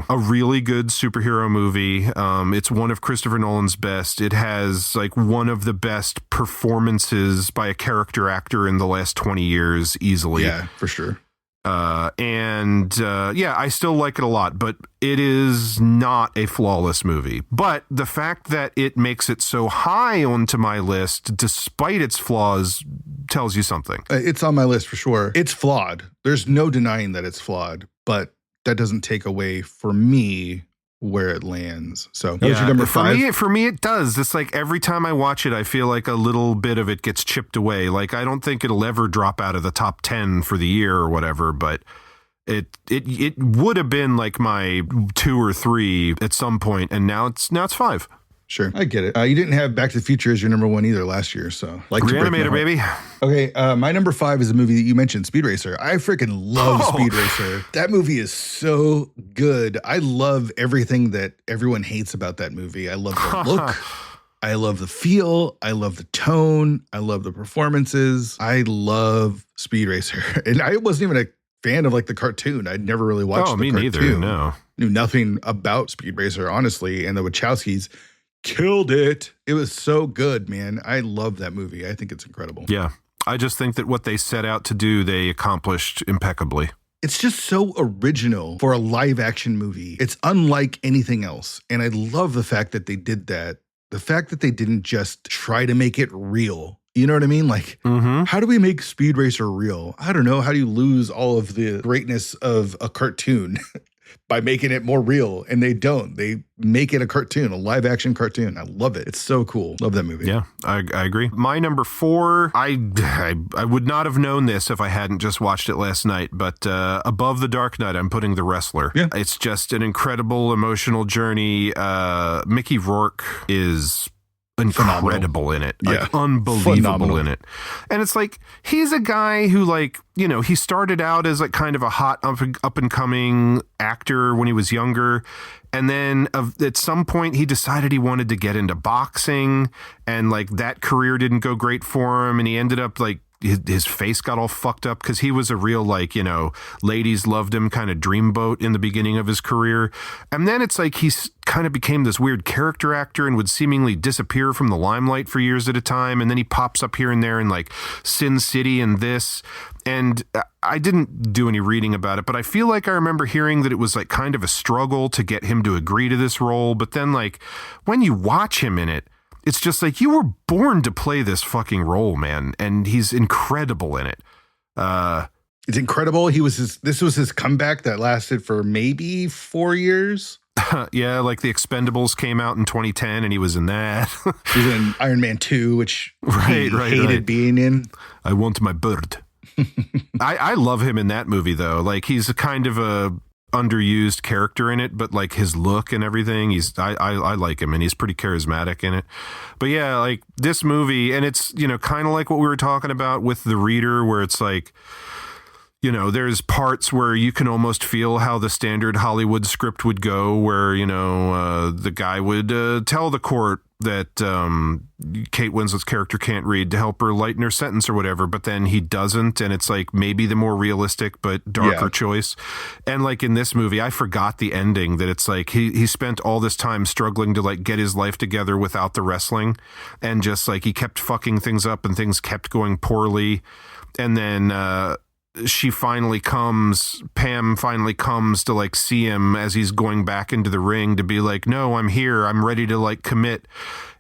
A: really good superhero movie. It's one of Christopher Nolan's best. It has like one of the best performances by a character actor in the last 20 years, easily.
B: Yeah, for sure.
A: I still like it a lot, but it is not a flawless movie. But the fact that it makes it so high onto my list, despite its flaws, tells you something.
B: It's on my list for sure. It's flawed. There's no denying that it's flawed, but that doesn't take away for me where it lands. So that was your number 5.
A: For me, it does. It's like every time I watch it, I feel like a little bit of it gets chipped away. Like I don't think it'll ever drop out of the top 10 for the year or whatever, but it would have been like my 2 or 3 at some point, and now it's 5.
B: Sure, I get it. You didn't have Back to the Future as your number 1 either last year, so like
A: Reanimator, baby.
B: Okay, my number 5 is a movie that you mentioned, Speed Racer. I freaking love Speed Racer. That movie is so good. I love everything that everyone hates about that movie. I love the look. I love the feel. I love the tone. I love the performances. I love Speed Racer. And I wasn't even a fan of like the cartoon. I'd never really watched the cartoon.
A: Neither, no.
B: Knew nothing about Speed Racer, honestly, and the Wachowskis killed it. It was so good, man. I love that movie. I think it's incredible.
A: Yeah. I just think that what they set out to do, they accomplished impeccably.
B: It's just so original for a live action movie. It's unlike anything else. And I love the fact that they did that. The fact that they didn't just try to make it real. You know what I mean? Like, how do we make Speed Racer real? I don't know. How do you lose all of the greatness of a cartoon by making it more real? And they don't. They make it a cartoon, a live action cartoon. I love it. It's so cool. Love that movie.
A: Yeah, I agree. My number 4, I would not have known this if I hadn't just watched it last night, but above The Dark Knight, I'm putting The Wrestler. Yeah. It's just an incredible emotional journey. Mickey Rourke is incredible in it, like unbelievable
B: Phenomenal.
A: in it. And it's like, he's a guy who, like, you know, he started out as like kind of a hot up and coming actor when he was younger. And then at some point he decided he wanted to get into boxing, and like that career didn't go great for him. And he ended up like, his face got all fucked up because he was a real, like, you know, ladies loved him kind of dreamboat in the beginning of his career. And then it's like he's kind of became this weird character actor and would seemingly disappear from the limelight for years at a time. And then he pops up here and there in like Sin City and this. And I didn't do any reading about it, but I feel like I remember hearing that it was like kind of a struggle to get him to agree to this role. But then, like, when you watch him in it, it's just like, you were born to play this fucking role, man. And he's incredible in it.
B: It's incredible. This was his comeback that lasted for maybe 4 years.
A: Yeah, like The Expendables came out in 2010 and he was in that.
B: He was in Iron Man 2, which he hated being in.
A: I want my bird. I love him in that movie, though. Like, he's a kind of a underused character in it, but like his look and everything, I like him, and he's pretty charismatic in it. But yeah, like this movie, and it's, you know, kind of like what we were talking about with The Reader, where it's like, you know, there's parts where you can almost feel how the standard Hollywood script would go, where, you know, the guy would tell the court that Kate Winslet's character can't read to help her lighten her sentence or whatever, but then he doesn't, and it's like maybe the more realistic but darker choice. And like in this movie, I forgot the ending, that it's like he spent all this time struggling to like get his life together without the wrestling, and just like he kept fucking things up and things kept going poorly. And then Pam finally comes to like see him as he's going back into the ring to be like, no, I'm here, I'm ready to like commit.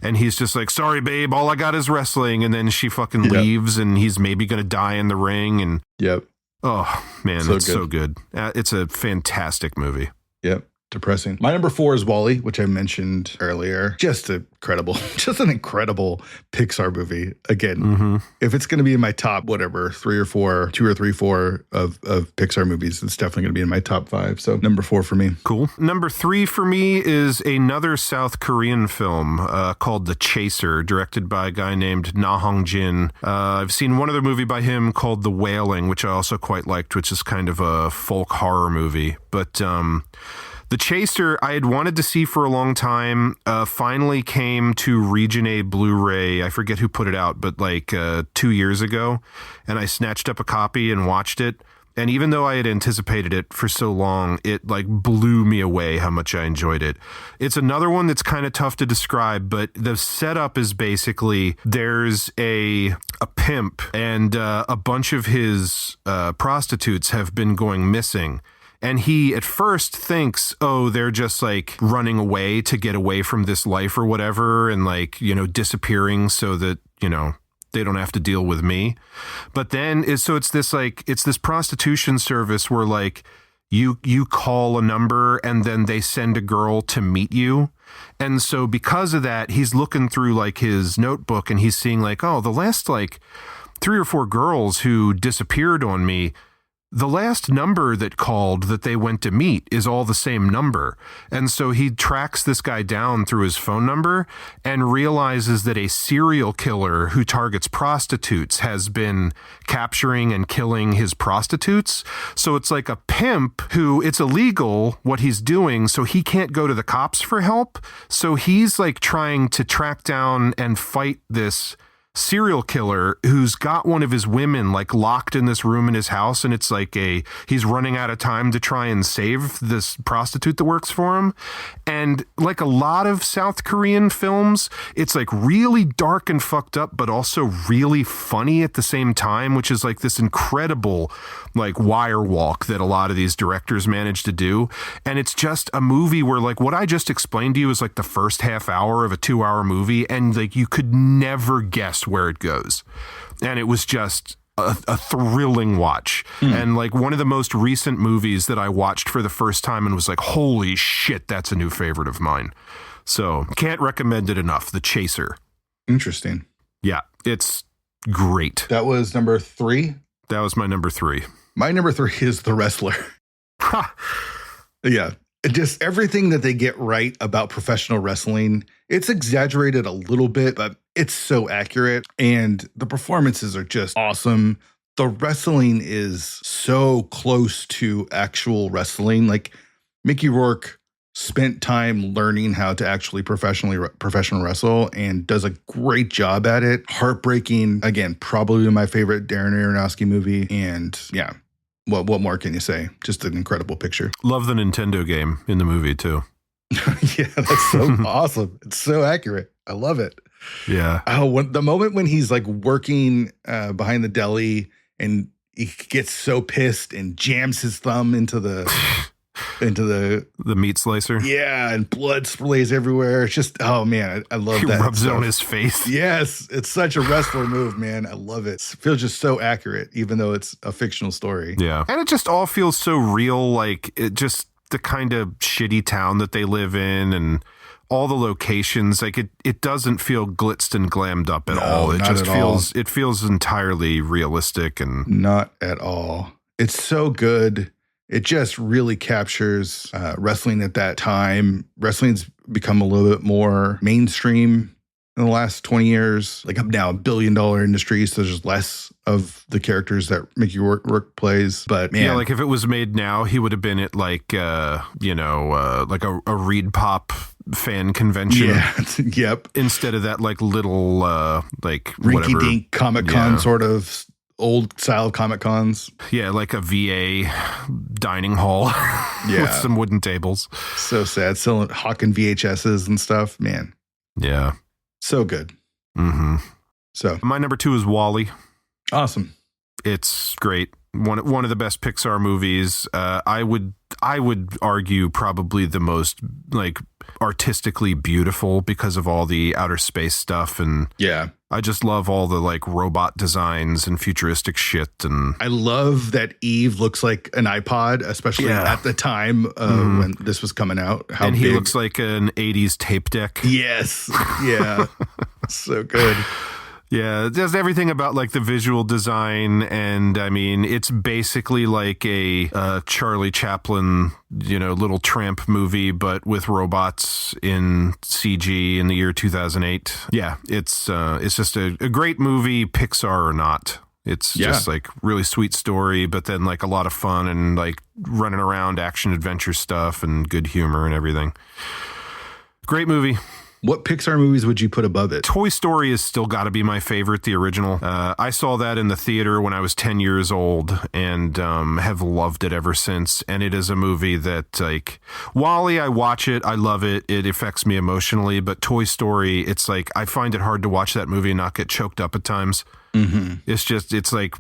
A: And he's just like, sorry, babe, all I got is wrestling. And then she fucking leaves, and he's maybe going to die in the ring. And oh man, it's so good. It's a fantastic movie.
B: Depressing. My number 4 is WALL-E, which I mentioned earlier. Just an incredible Pixar movie. Again, if it's going to be in my top, whatever, 3 or 4 of Pixar movies, it's definitely going to be in my top 5. So number 4 for me.
A: Cool. Number 3 for me is another South Korean film called The Chaser, directed by a guy named Na Hong Jin. I've seen one other movie by him called The Wailing, which I also quite liked, which is kind of a folk horror movie. But The Chaser, I had wanted to see for a long time, finally came to Region A Blu-ray. I forget who put it out, but like 2 years ago. And I snatched up a copy and watched it. And even though I had anticipated it for so long, it like blew me away how much I enjoyed it. It's another one that's kind of tough to describe, but the setup is basically there's a pimp, and a bunch of his prostitutes have been going missing. And he at first thinks, oh, they're just like running away to get away from this life or whatever, and like, you know, disappearing so that, you know, they don't have to deal with me. But then it's this prostitution service where like you call a number and then they send a girl to meet you. And so because of that, he's looking through like his notebook and he's seeing like, oh, the last like 3 or 4 girls who disappeared on me, the last number that called that they went to meet is all the same number. And so he tracks this guy down through his phone number and realizes that a serial killer who targets prostitutes has been capturing and killing his prostitutes. So it's like a pimp who, it's illegal what he's doing, so he can't go to the cops for help. So he's like trying to track down and fight this serial killer who's got one of his women like locked in this room in his house, and it's like he's running out of time to try and save this prostitute that works for him. And like a lot of South Korean films, it's like really dark and fucked up, but also really funny at the same time, which is like this incredible like wire walk that a lot of these directors manage to do. And it's just a movie where like what I just explained to you is like the first half hour of a 2-hour movie, and like you could never guess where it goes. And it was just a thrilling watch. And like one of the most recent movies that I watched for the first time and was like, holy shit, that's a new favorite of mine. So can't recommend it enough. The Chaser.
B: Interesting.
A: Yeah, it's great.
B: That was number 3.
A: That was my number 3.
B: My number 3 is The Wrestler. Yeah. Just everything that they get right about professional wrestling. It's exaggerated a little bit, but it's so accurate. And the performances are just awesome. The wrestling is so close to actual wrestling. Like Mickey Rourke spent time learning how to actually professional wrestle and does a great job at it. Heartbreaking. Again, probably my favorite Darren Aronofsky movie. And yeah, what more can you say? Just an incredible picture.
A: Love the Nintendo game in the movie too.
B: Yeah, that's so awesome. It's so accurate. I love it.
A: Yeah.
B: Oh, the moment when he's like working behind the deli and he gets so pissed and jams his thumb into the
A: meat slicer.
B: Yeah, and blood sprays everywhere. It's just, oh man, I love that.
A: He rubs it on his face.
B: Yes, it's such a wrestler move, man. I love it. It feels just so accurate, even though it's a fictional story.
A: Yeah. And it just all feels so real, like it just the kind of shitty town that they live in and all the locations, like it doesn't feel glitzed and glammed up at all. It just feels entirely realistic and
B: not at all. It's so good. It just really captures wrestling at that time. Wrestling's become a little bit more mainstream in the last 20 years. Like I'm now $1 billion industry, so there's less of the characters that Mickey Rourke plays. But man,
A: yeah, like if it was made now, he would have been at like like a Reed Pop fan convention.
B: Yeah, yep.
A: Instead of that like little like
B: rinky-dink Comic-Con sort of old style Comic Cons.
A: Yeah, like a VA dining hall with some wooden tables.
B: So sad. Selling hawking VHSs and stuff. Man.
A: Yeah.
B: So good.
A: Mm-hmm.
B: So
A: my number 2 is WALL-E.
B: Awesome.
A: It's great. One of the best Pixar movies. I would argue probably the most like artistically beautiful because of all the outer space stuff, and
B: yeah,
A: I just love all the like robot designs and futuristic shit. And
B: I love that Eve looks like an iPod, especially at the time when this was coming out.
A: And he looks like an 80s tape deck.
B: Yes. Yeah. So good.
A: Yeah, there's everything about like the visual design, and I mean, it's basically like a Charlie Chaplin, Little Tramp movie, but with robots in CG in the year 2008. Yeah, it's just a great movie, Pixar or not. It's just like really sweet story, but then like a lot of fun and like running around action adventure stuff and good humor and everything. Great movie.
B: What Pixar movies would you put above it?
A: Toy Story has still got to be my favorite, the original. I saw that in the theater when I was 10 years old and have loved it ever since. And it is a movie that, like, WALL-E, I watch it, I love it, it affects me emotionally. But Toy Story, it's like, I find it hard to watch that movie and not get choked up at times. Mm-hmm. It's like,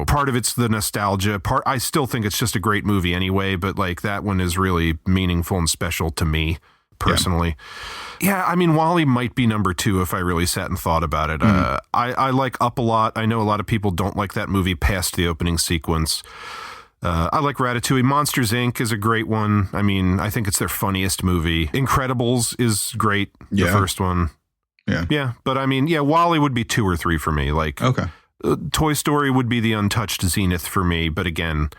A: part of it's the nostalgia. I still think it's just a great movie anyway, but like that one is really meaningful and special to me personally. Yeah, I mean, WALL-E might be number 2 if I really sat and thought about it. I like Up a lot. I know a lot of people don't like that movie past the opening sequence. I like Ratatouille. Monsters, Inc. is a great one. I mean, I think it's their funniest movie. Incredibles is great, the first one.
B: Yeah.
A: Yeah, but I mean, WALL-E would be 2 or 3 for me. Like,
B: okay.
A: Toy Story would be the untouched zenith for me, but again,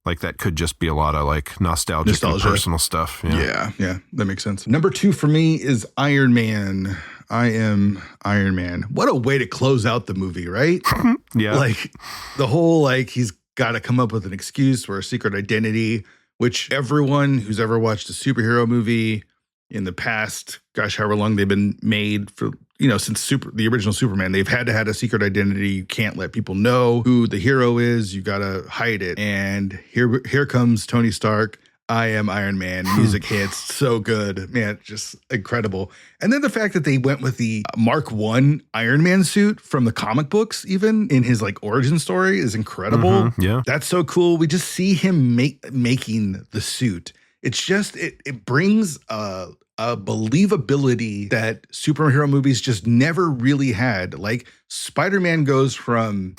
A: like that could just be a lot of like nostalgia. And personal stuff.
B: Yeah, that makes sense. Number 2 for me is Iron Man. I am Iron Man. What a way to close out the movie, right?
A: Yeah.
B: Like the whole, like, he's got to come up with an excuse or a secret identity, which everyone who's ever watched a superhero movie in the past, gosh, however long they've been made for, since the original Superman, they've had to have a secret identity. You can't let people know who the hero is. You got to hide it. And here comes Tony Stark. I am Iron Man. Music hits. So good, man. Just incredible. And then the fact that they went with the Mark I Iron Man suit from the comic books, even in his like origin story, is incredible.
A: Mm-hmm, yeah.
B: That's so cool. We just see him making the suit. It's just, it brings a believability that superhero movies just never really had. Like Spider-Man goes from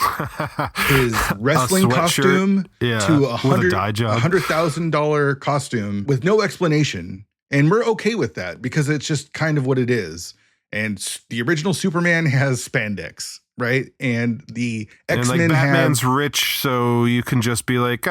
B: his wrestling costume to a $100,000 costume with no explanation. And we're okay with that because it's just kind of what it is. And the original Superman has spandex. right? And the
A: And
B: X-Men
A: like Batman's rich, so you can just be like,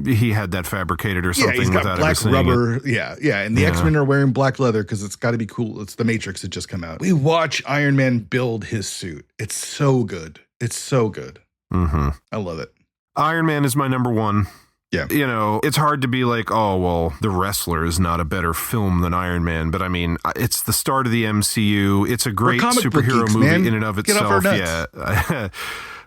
A: he had that fabricated or something.
B: Yeah, he's got
A: without
B: black
A: ever seeing
B: rubber.
A: it.
B: Yeah. And the X-Men are wearing black leather because it's got to be cool. It's the Matrix had just come out. We watch Iron Man build his suit. It's so good. It's so good.
A: Mm-hmm.
B: I love it.
A: Iron Man is my number one.
B: Yeah.
A: You know, it's hard to be like, oh, well, The Wrestler is not a better film than Iron Man. But I mean, it's the start of the MCU. It's a great superhero
B: geeks,
A: movie
B: man.
A: in and of
B: Get off our
A: itself.
B: nuts.
A: Yeah.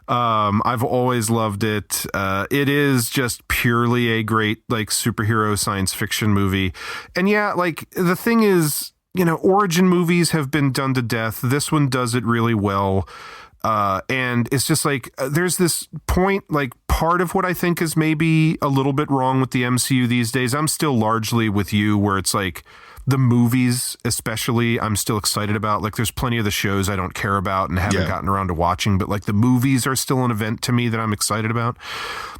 A: I've always loved it. It is just purely a great like superhero science fiction movie. And yeah, like the thing is, you know, origin movies have been done to death. This one does it really well. And it's just like, there's this point, like part of what I think is maybe a little bit wrong with the MCU these days. I'm still largely with you where it's like the movies, especially, I'm still excited about. Like there's plenty of the shows I don't care about and haven't gotten around to watching, but like the movies are still an event to me that I'm excited about.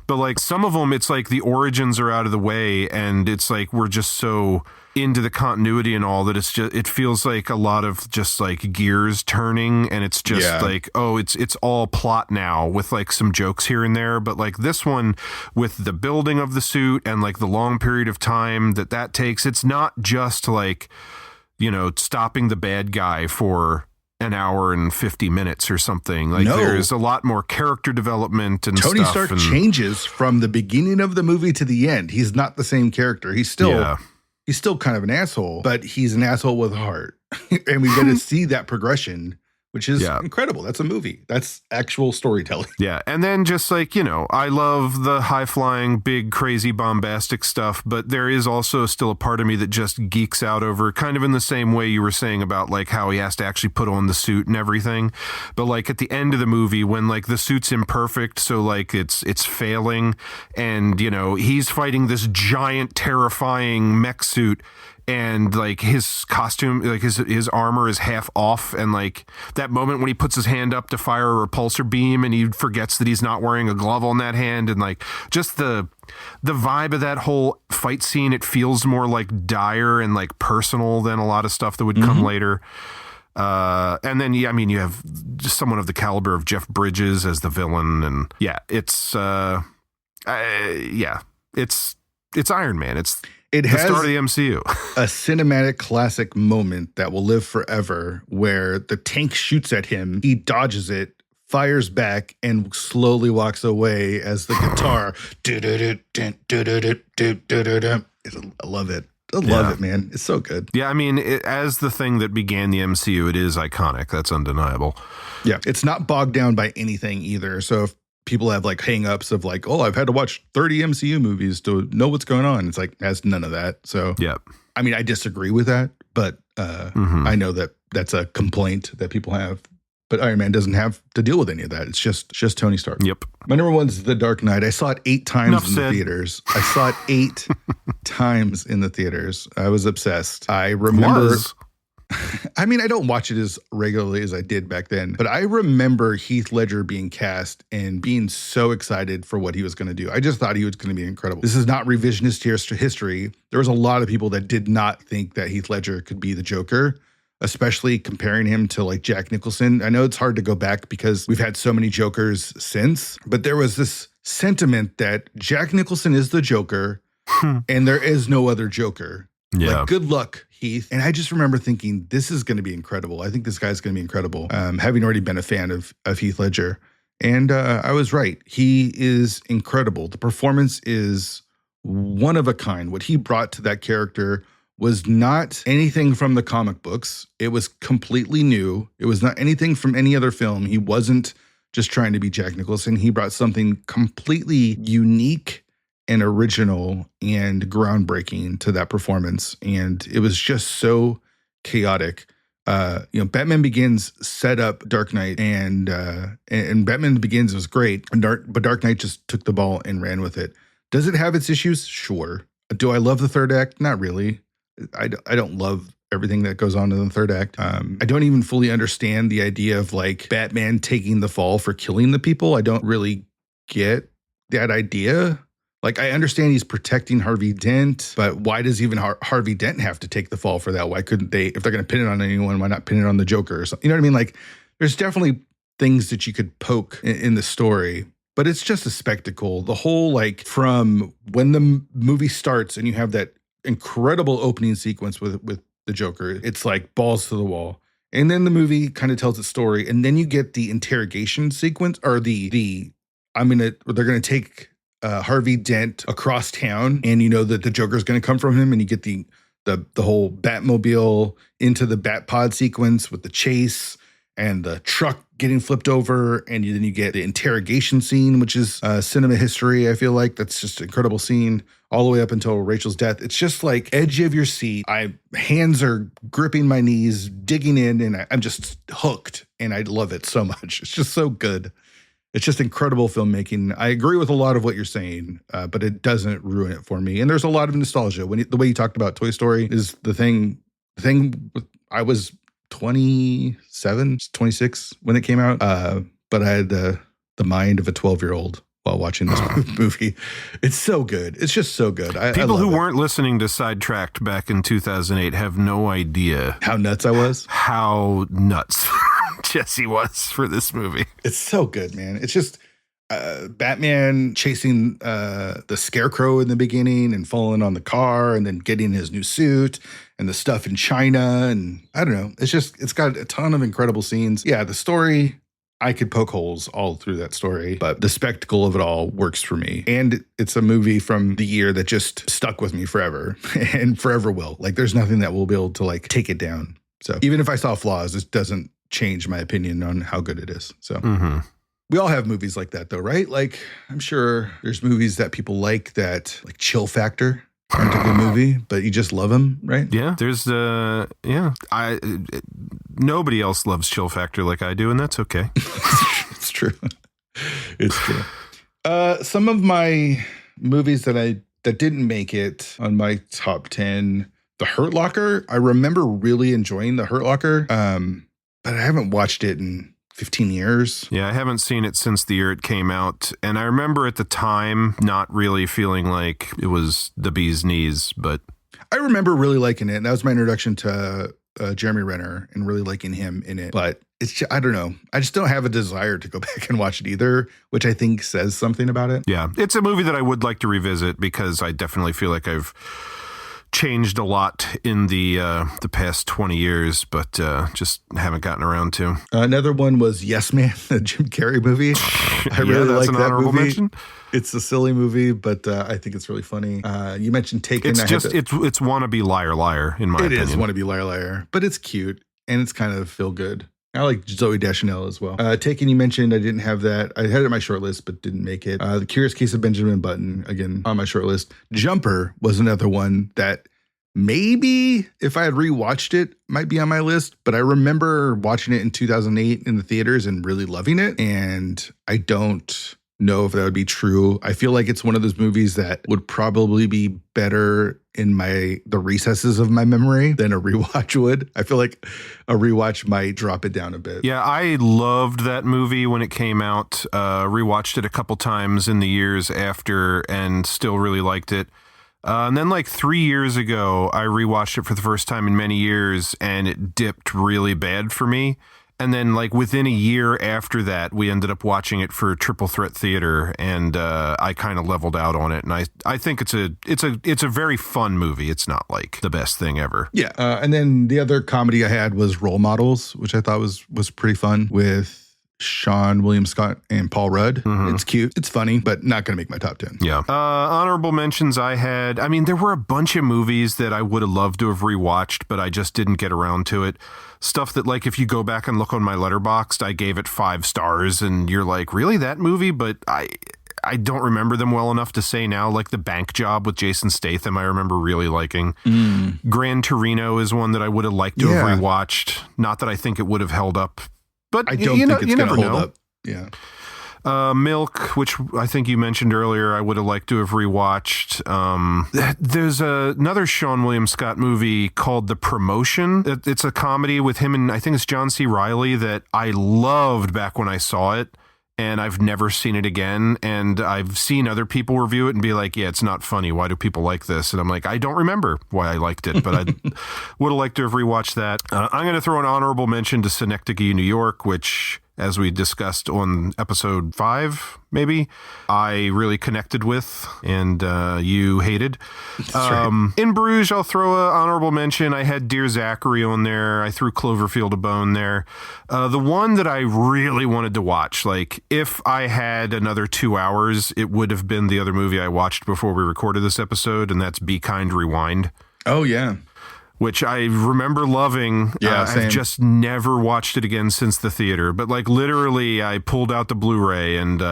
A: But like some of them, it's like the origins are out of the way and it's like, we're just so into the continuity and all that it's just, it feels like a lot of just like gears turning and it's just like, oh, it's all plot now with like some jokes here and there. But like this one with the building of the suit and like the long period of time that takes, it's not just like, you know, stopping the bad guy for an hour and 50 minutes or something. Like there's a lot more character development and
B: Tony
A: stuff.
B: Stark changes from the beginning of the movie to the end. He's not the same character. He's still kind of an asshole, but he's an asshole with a heart. And we get to see that progression, which is incredible. That's a movie. That's actual storytelling.
A: Yeah. And then just like, you know, I love the high flying, big, crazy, bombastic stuff, but there is also still a part of me that just geeks out over kind of in the same way you were saying about like how he has to actually put on the suit and everything. But like at the end of the movie when like the suit's imperfect, so like it's failing and, you know, he's fighting this giant, terrifying mech suit. And like his costume, like his armor is half off. And like that moment when he puts his hand up to fire a repulsor beam and he forgets that he's not wearing a glove on that hand. And like just the vibe of that whole fight scene, it feels more like dire and like personal than a lot of stuff that would come later. And then, I mean, you have just someone of the caliber of Jeff Bridges as the villain. And it's Iron Man. It has the start of the MCU.
B: A cinematic classic moment that will live forever where the tank shoots at him, he dodges it, fires back, and slowly walks away as the guitar. I love it. I love it, man. It's so good.
A: Yeah, I mean, as the thing that began the MCU, it is iconic. That's undeniable.
B: Yeah, it's not bogged down by anything either. So if people have like hang-ups of like, oh, I've had to watch 30 MCU movies to know what's going on. It's like, has none of that. So, I mean, I disagree with that, but I know that that's a complaint that people have. But Iron Man doesn't have to deal with any of that. It's just Tony Stark.
A: Yep.
B: My number one is The Dark Knight. I saw it 8 times in the theaters. I saw it 8 times in the theaters. I was obsessed. I remember... I mean, I don't watch it as regularly as I did back then, but I remember Heath Ledger being cast and being so excited for what he was going to do. I just thought he was going to be incredible. This is not revisionist history. There was a lot of people that did not think that Heath Ledger could be the Joker, especially comparing him to like Jack Nicholson. I know it's hard to go back because we've had so many Jokers since, but there was this sentiment that Jack Nicholson is the Joker and there is no other Joker.
A: Yeah.
B: Like, good luck, Heath. And I just remember thinking, this is going to be incredible. I think this guy's going to be incredible. Having already been a fan of Heath Ledger. And I was right. He is incredible. The performance is one of a kind. What he brought to that character was not anything from the comic books. It was completely new. It was not anything from any other film. He wasn't just trying to be Jack Nicholson. He brought something completely unique and original and groundbreaking to that performance. And it was just so chaotic. Batman Begins set up Dark Knight and Batman Begins was great, but Dark Knight just took the ball and ran with it. Does it have its issues? Sure. Do I love the third act? Not really. I don't love everything that goes on in the third act. I don't even fully understand the idea of like Batman taking the fall for killing the people. I don't really get that idea. Like, I understand he's protecting Harvey Dent, but why does even Harvey Dent have to take the fall for that? Why couldn't they, if they're going to pin it on anyone, why not pin it on the Joker or something? You know what I mean? Like, there's definitely things that you could poke in the story. But it's just a spectacle. The whole, like, from when the movie starts and you have that incredible opening sequence with the Joker, it's like balls to the wall. And then the movie kind of tells its story. And then you get the interrogation sequence, or they're going to take Harvey Dent across town, and you know that the Joker's going to come from him, and you get the whole Batmobile into the Batpod sequence with the chase and the truck getting flipped over, and then you get the interrogation scene, which is cinema history. I feel like that's just an incredible scene all the way up until Rachel's death. It's just like edge of your seat. Hands are gripping my knees, digging in, and I'm just hooked, and I love it so much. It's just so good. It's just incredible filmmaking. I agree with a lot of what you're saying, but it doesn't ruin it for me. And there's a lot of nostalgia. The way you talked about Toy Story is the thing. I was 27, 26 when it came out, but I had the mind of a 12-year-old while watching this movie. It's so good. It's just so good.
A: People who weren't listening to Sidetracked back in 2008 have no idea
B: how nuts I was.
A: How nuts Jesse was for this movie.
B: It's so good, man. It's just Batman chasing the Scarecrow in the beginning and falling on the car, and then getting his new suit and the stuff in China. And I don't know. It's got a ton of incredible scenes. Yeah, the story, I could poke holes all through that story, but the spectacle of it all works for me. And it's a movie from the year that just stuck with me forever and forever will. Like, there's nothing that will be able to, like, take it down. So even if I saw flaws, this doesn't change my opinion on how good it is. So we all have movies like that, though, right? Like, I'm sure there's movies that people like that, like Chill Factor, aren't a good movie, but you just love them, right?
A: Yeah, there's nobody else loves Chill Factor like I do, and that's okay.
B: It's true. It's true. Some of my movies that didn't make it on my top 10, The Hurt Locker. I remember really enjoying The Hurt Locker, but I haven't watched it in 15 years.
A: Yeah, I haven't seen it since the year it came out. And I remember at the time not really feeling like it was the bee's knees, but
B: I remember really liking it. And that was my introduction to Jeremy Renner and really liking him in it. But it's just, I don't know. I just don't have a desire to go back and watch it either, which I think says something about it.
A: Yeah, it's a movie that I would like to revisit because I definitely feel like I've changed a lot in the past 20 years, but just haven't gotten around to.
B: Another one was Yes Man, the Jim Carrey movie. I really like that movie. Mention. It's a silly movie, but I think it's really funny. You mentioned Taken.
A: It's it's wannabe Liar Liar in my opinion.
B: It is wannabe Liar Liar, but it's cute and it's kind of feel good. I like Zooey Deschanel as well. Taken, you mentioned, I didn't have that. I had it on my short list, but didn't make it. The Curious Case of Benjamin Button, again, on my short list. Jumper was another one that maybe if I had rewatched it, might be on my list. But I remember watching it in 2008 in the theaters and really loving it. And I don't know if that would be true. I feel like it's one of those movies that would probably be better in the recesses of my memory than a rewatch would. I feel like a rewatch might drop it down a bit.
A: Yeah, I loved that movie when it came out. Rewatched it a couple times in the years after and still really liked it. And then like 3 years ago, I rewatched it for the first time in many years and it dipped really bad for me. And then like within a year after that, we ended up watching it for Triple Threat Theater, and I kind of leveled out on it. And I think it's a very fun movie. It's not like the best thing ever.
B: Yeah. And then the other comedy I had was Role Models, which I thought was pretty fun with Sean William Scott and Paul Rudd. Mm-hmm. It's cute. It's funny, but not going to make my top 10.
A: Yeah. Honorable mentions there were a bunch of movies that I would have loved to have rewatched, but I just didn't get around to it. Stuff that, like, if you go back and look on my Letterboxd, I gave it 5 stars and you're like, really, that movie? But I don't remember them well enough to say now. Like The Bank Job with Jason Statham, I remember really liking. Gran Torino is one that I would have liked to have rewatched. Not that I think it would have held up, but
B: I don't think it's going to hold up. Yeah.
A: Milk, which I think you mentioned earlier, I would have liked to have rewatched. There's another Sean William Scott movie called The Promotion. It's a comedy with him and I think it's John C. Reilly that I loved back when I saw it, and I've never seen it again. And I've seen other people review it and be like, yeah, it's not funny. Why do people like this? And I'm like, I don't remember why I liked it, but I would have liked to have rewatched that. I'm going to throw an honorable mention to Synecdoche, New York, which as we discussed on episode 5, maybe, I really connected with and you hated.
B: Right.
A: In Bruges, I'll throw an honorable mention. I had Dear Zachary on there. I threw Cloverfield a bone there. The one that I really wanted to watch, like if I had another 2 hours, it would have been the other movie I watched before we recorded this episode, and that's Be Kind, Rewind.
B: Oh, yeah.
A: Which I remember loving.
B: Yeah,
A: I've just never watched it again since the theater. But like literally, I pulled out the Blu-ray and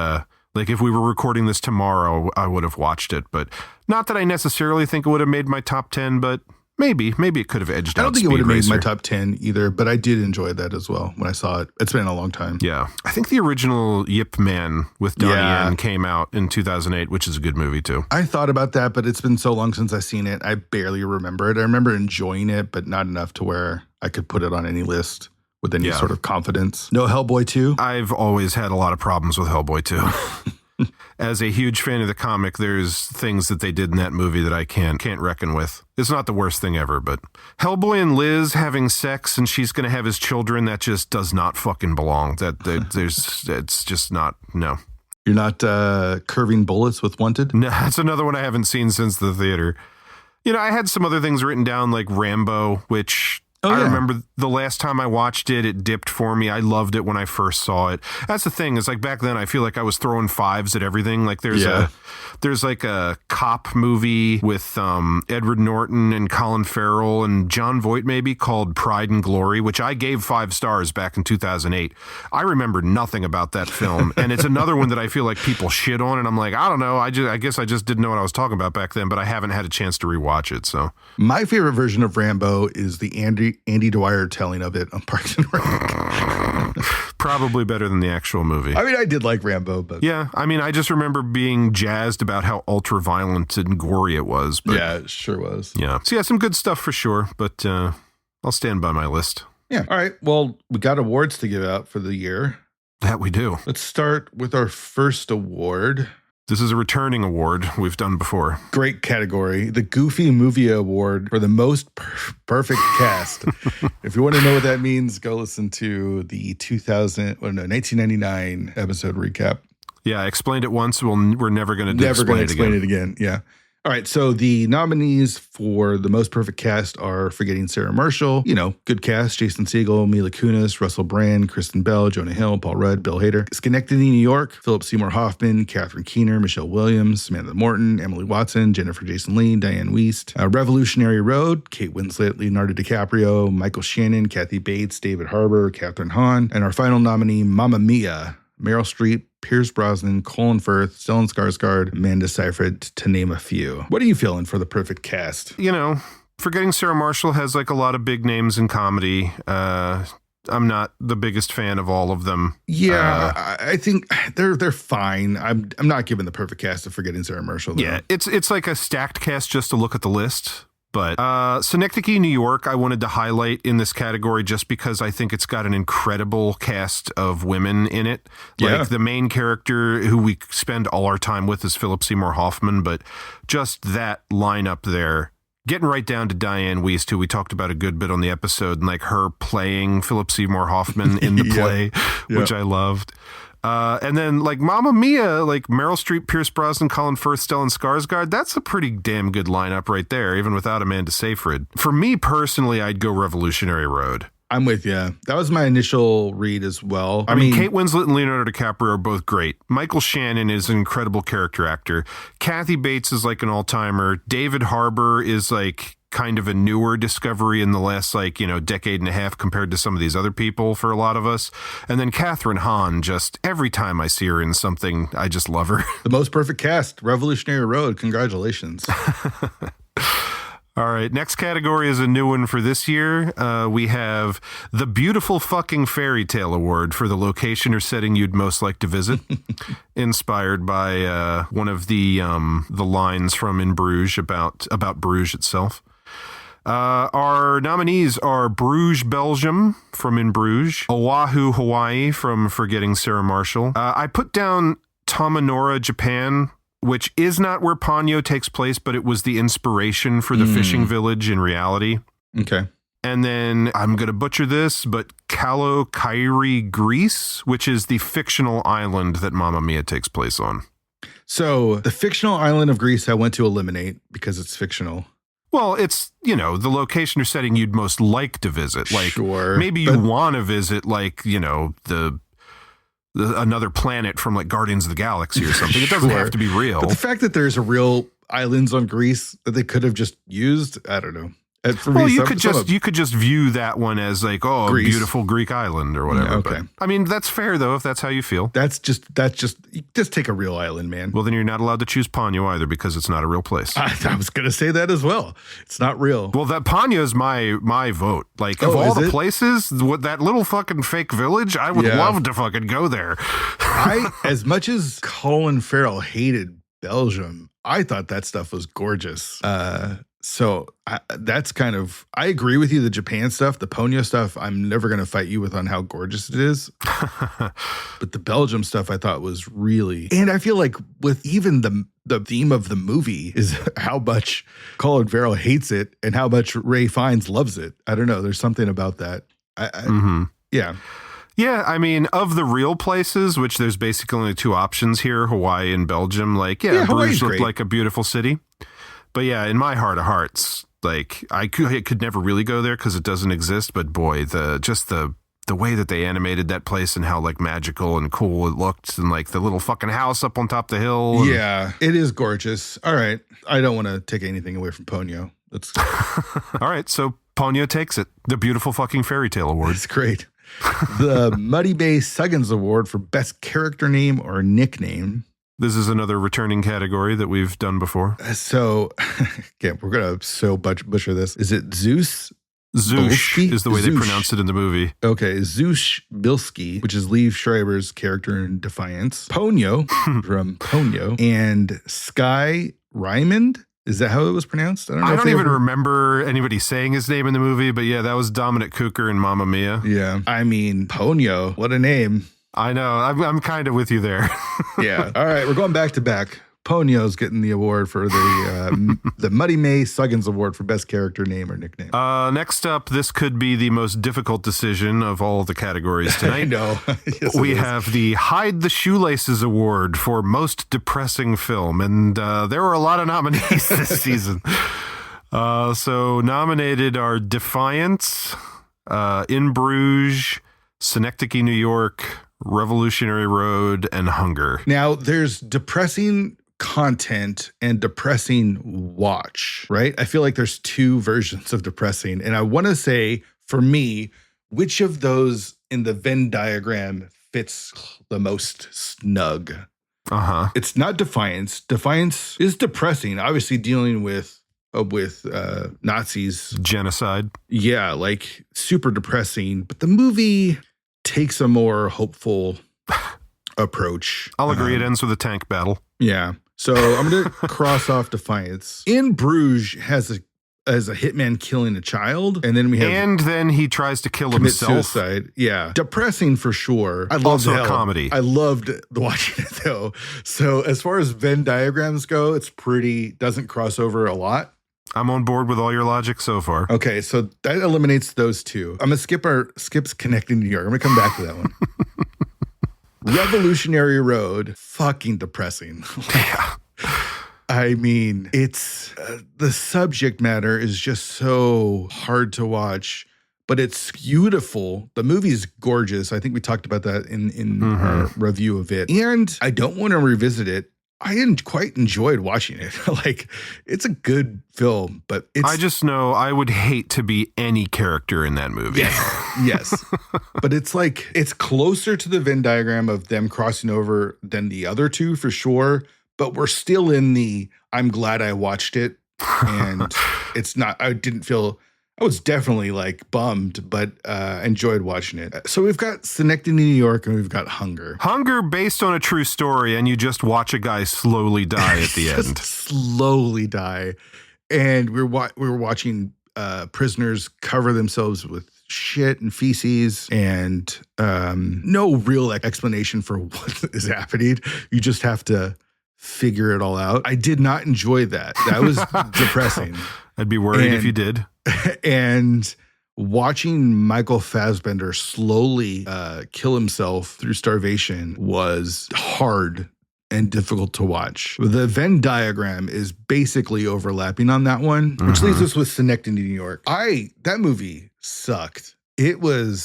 A: like if we were recording this tomorrow, I would have watched it. But not that I necessarily think it would have made my top 10, but maybe it could have edged out.
B: I don't think
A: Speed
B: it would have made
A: Racer.
B: my top 10 either, but I did enjoy that as well when I saw it. It's been a long time.
A: Yeah. I think the original Yip Man with Donnie
B: Yeah.
A: Yen came out in 2008, which is a good movie too.
B: I thought about that, but it's been so long since I've seen it. I barely remember it. I remember enjoying it, but not enough to where I could put it on any list with any sort of confidence. No Hellboy 2?
A: I've always had a lot of problems with Hellboy 2. As a huge fan of the comic, there's things that they did in that movie that I can't reckon with. It's not the worst thing ever, but Hellboy and Liz having sex and she's going to have his children, that just does not fucking belong. It's just not, no.
B: You're not curving bullets with Wanted?
A: No, that's another one I haven't seen since the theater. You know, I had some other things written down like Rambo, which I remember the last time I watched it, it dipped for me. I loved it when I first saw it. That's the thing, is like back then I feel like I was throwing 5s at everything. Like there's like a cop movie with Edward Norton and Colin Farrell and John Voight maybe called Pride and Glory, which I gave 5 stars back in 2008. I remember nothing about that film. And it's another one that I feel like people shit on. And I'm like, I don't know. I guess I just didn't know what I was talking about back then, but I haven't had a chance to rewatch it. So
B: my favorite version of Rambo is the Andy Dwyer telling of it on Parks and Rec.
A: Probably better than the actual movie.
B: I mean, I did like Rambo, but
A: yeah, I mean, I just remember being jazzed about how ultra violent and gory it was. But
B: yeah, it sure was.
A: Yeah. So yeah, some good stuff for sure, but I'll stand by my list.
B: Yeah. All right. Well, we got awards to give out for the year.
A: That we do.
B: Let's start with our first award.
A: This is a returning award we've done before.
B: Great category. The Goofy Movie Award for the most perfect cast. If you want to know what that means, go listen to the 1999 episode recap.
A: Yeah, I explained it once. We're never going to
B: explain it again. Yeah. All right. So the nominees for the most perfect cast are Forgetting Sarah Marshall. You know, good cast. Jason Segel, Mila Kunis, Russell Brand, Kristen Bell, Jonah Hill, Paul Rudd, Bill Hader. Schenectady, New York. Philip Seymour Hoffman, Catherine Keener, Michelle Williams, Samantha Morton, Emily Watson, Jennifer Jason Leigh, Diane Wiest. Revolutionary Road. Kate Winslet, Leonardo DiCaprio, Michael Shannon, Kathy Bates, David Harbour, Catherine Hahn. And our final nominee, Mamma Mia. Meryl Streep, Pierce Brosnan, Colin Firth, Stellan Skarsgård, Amanda Seyfried, to name a few. What are you feeling for the perfect cast?
A: You know, Forgetting Sarah Marshall has like a lot of big names in comedy. I'm not the biggest fan of all of them.
B: Yeah, I think they're fine. I'm not giving the perfect cast to Forgetting Sarah Marshall, though.
A: Yeah, it's like a stacked cast just to look at the list. But Synecdoche, New York, I wanted to highlight in this category just because I think it's got an incredible cast of women in it. Like the main character who we spend all our time with is Philip Seymour Hoffman, but just that lineup there, getting right down to Diane Wiest, who we talked about a good bit on the episode, and like her playing Philip Seymour Hoffman in the play, which I loved. And then like Mamma Mia, like Meryl Streep, Pierce Brosnan, Colin Firth, Stellan Skarsgård, that's a pretty damn good lineup right there, even without Amanda Seyfried. For me personally, I'd go Revolutionary Road.
B: I'm with you. That was my initial read as well.
A: I mean, Kate Winslet and Leonardo DiCaprio are both great. Michael Shannon is an incredible character actor. Kathy Bates is like an all-timer. David Harbour is like kind of a newer discovery in the last decade and a half compared to some of these other people for a lot of us. And then Catherine Hahn, just every time I see her in something, I just love her.
B: The most perfect cast, Revolutionary Road. Congratulations.
A: All right, next category is a new one for this year. We have the Beautiful Fucking Fairy Tale Award for the location or setting you'd most like to visit, inspired by one of the lines from In Bruges about Bruges itself. Our nominees are Bruges, Belgium from In Bruges, Oahu, Hawaii from Forgetting Sarah Marshall. I put down Tamanora, Japan, which is not where Ponyo takes place, but it was the inspiration for the fishing village in reality.
B: Okay.
A: And then I'm going to butcher this, but Kalokairi, Greece, which is the fictional island that Mamma Mia takes place on.
B: So the fictional island of Greece I went to eliminate because it's fictional.
A: Well, it's, the location or setting you'd most like to visit. Like,
B: sure,
A: maybe you want to visit, like, the another planet from, like, Guardians of the Galaxy or something. It doesn't have to be real.
B: But the fact that there's a real islands on Greece that they could have just used, I don't know.
A: You could just view that one as like, a beautiful Greek island or whatever.
B: Okay.
A: But, I mean, that's fair though, if that's how you feel.
B: That's just take a real island, man.
A: Well, then you're not allowed to choose Ponyo either because it's not a real place.
B: I was going to say that as well. It's not real.
A: Well, that Ponyo is my vote. Like, of all the places, that little fucking fake village, I would love to fucking go there.
B: As much as Colin Farrell hated Belgium, I thought that stuff was gorgeous. So that's kind of, I agree with you. The Japan stuff, the Ponyo stuff, I'm never going to fight you with on how gorgeous it is. But the Belgium stuff I thought was really, and I feel like with even the theme of the movie is how much Colin Farrell hates it and how much Ray Fiennes loves it. I don't know. There's something about that. Yeah.
A: Yeah, I mean, of the real places, which there's basically only two options here, Hawaii and Belgium, like, Bruges looked like a beautiful city. But yeah, in my heart of hearts, like, I could never really go there because it doesn't exist. But boy, the way that they animated that place and how, like, magical and cool it looked, and, like, the little fucking house up on top of the hill.
B: Yeah, it is gorgeous. All right. I don't want to take anything away from Ponyo. That's
A: all right. So Ponyo takes it. The beautiful fucking fairy tale award.
B: It's great. The Muddy Bay Suggins Award for Best Character Name or Nickname.
A: This is another returning category that we've done before.
B: So, again, we're going to butcher this. Is it Zeus?
A: Zeush is the way they pronounce it in the movie.
B: Okay, Zeush Bilski, which is Liev Schreiber's character in Defiance. Ponyo from Ponyo. And Sky Raymond. Is that how it was pronounced?
A: I don't even remember anybody saying his name in the movie, but yeah, that was Dominic Cooker in Mamma Mia.
B: Yeah. I mean, Ponyo, what a name.
A: I know. I'm kind of with you there.
B: Yeah. All right. We're going back to back. Ponyo's getting the award for the Muddy May Suggins Award for Best Character Name or Nickname.
A: Next up, this could be the most difficult decision of all of the categories tonight.
B: I know. Yes,
A: we have the Hide the Shoelaces Award for Most Depressing Film. And there were a lot of nominees this season. So nominated are Defiance, In Bruges, Synecdoche, New York, Revolutionary Road, and Hunger.
B: Now, there's depressing content and depressing watch, right? I feel like there's two versions of depressing. And I want to say, for me, which of those in the Venn diagram fits the most snug? It's not Defiance. Defiance is depressing, obviously dealing with Nazis.
A: Genocide.
B: Yeah, like super depressing. But the movie takes a more hopeful approach.
A: I'll agree. It ends with a tank battle.
B: Yeah. So I'm going to cross off Defiance. In Bruges has a hitman killing a child, and then we have
A: and then he tries to kill himself.
B: Suicide. Yeah, depressing for sure. I loved
A: also a comedy.
B: I loved watching it though. So as far as Venn diagrams go, it's doesn't cross over a lot.
A: I'm on board with all your logic so far.
B: Okay, so that eliminates those two. I'm gonna skip's Connecting New York. I'm gonna come back to that one. Revolutionary Road, fucking depressing.
A: Yeah.
B: I mean, it's the subject matter is just so hard to watch, but it's beautiful. The movie's gorgeous. I think we talked about that in our review of it. And I don't want to revisit it. I quite enjoyed watching it. Like, it's a good film, but I
A: just know I would hate to be any character in that movie.
B: Yes. But it's like, it's closer to the Venn diagram of them crossing over than the other two for sure. But we're still in I'm glad I watched it. And I was definitely like bummed, but enjoyed watching it. So we've got Synecdoche, New York, and we've got Hunger.
A: Hunger based on a true story, and you just watch a guy slowly die at the end.
B: Slowly die. And we were watching prisoners cover themselves with shit and feces, and no real explanation for what is happening. You just have to figure it all out. I did not enjoy that. That was depressing.
A: I'd be worried if you did.
B: And watching Michael Fassbender slowly kill himself through starvation was hard and difficult to watch. The Venn diagram is basically overlapping on that one, which leaves us with Synecdoche, New York. That movie sucked. It was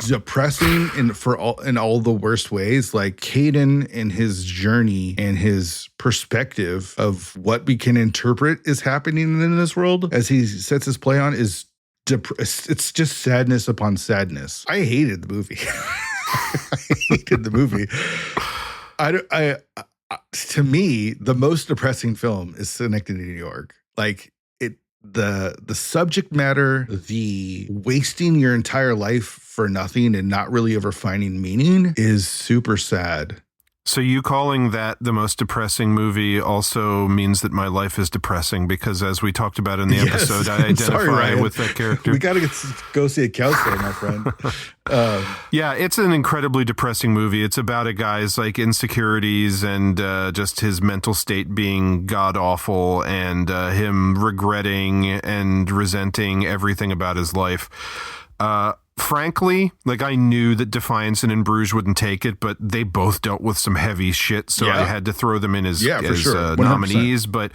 B: depressing in all the worst ways. Like Caden and his journey and his perspective of what we can interpret is happening in this world as he sets his play on is it's just sadness upon sadness. I hated the movie. To me, the most depressing film is Synecdoche, New York. Like the subject matter, the wasting your entire life for nothing and not really ever finding meaning is super sad.
A: So you calling that the most depressing movie also means that my life is depressing because as we talked about in the episode, I identify with that character.
B: We got to go see a Kelsey, my friend.
A: Yeah, it's an incredibly depressing movie. It's about a guy's like insecurities and just his mental state being god awful and him regretting and resenting everything about his life. Frankly, like I knew that Defiance and In Bruges wouldn't take it, but they both dealt with some heavy shit, so I had to throw them in as nominees. But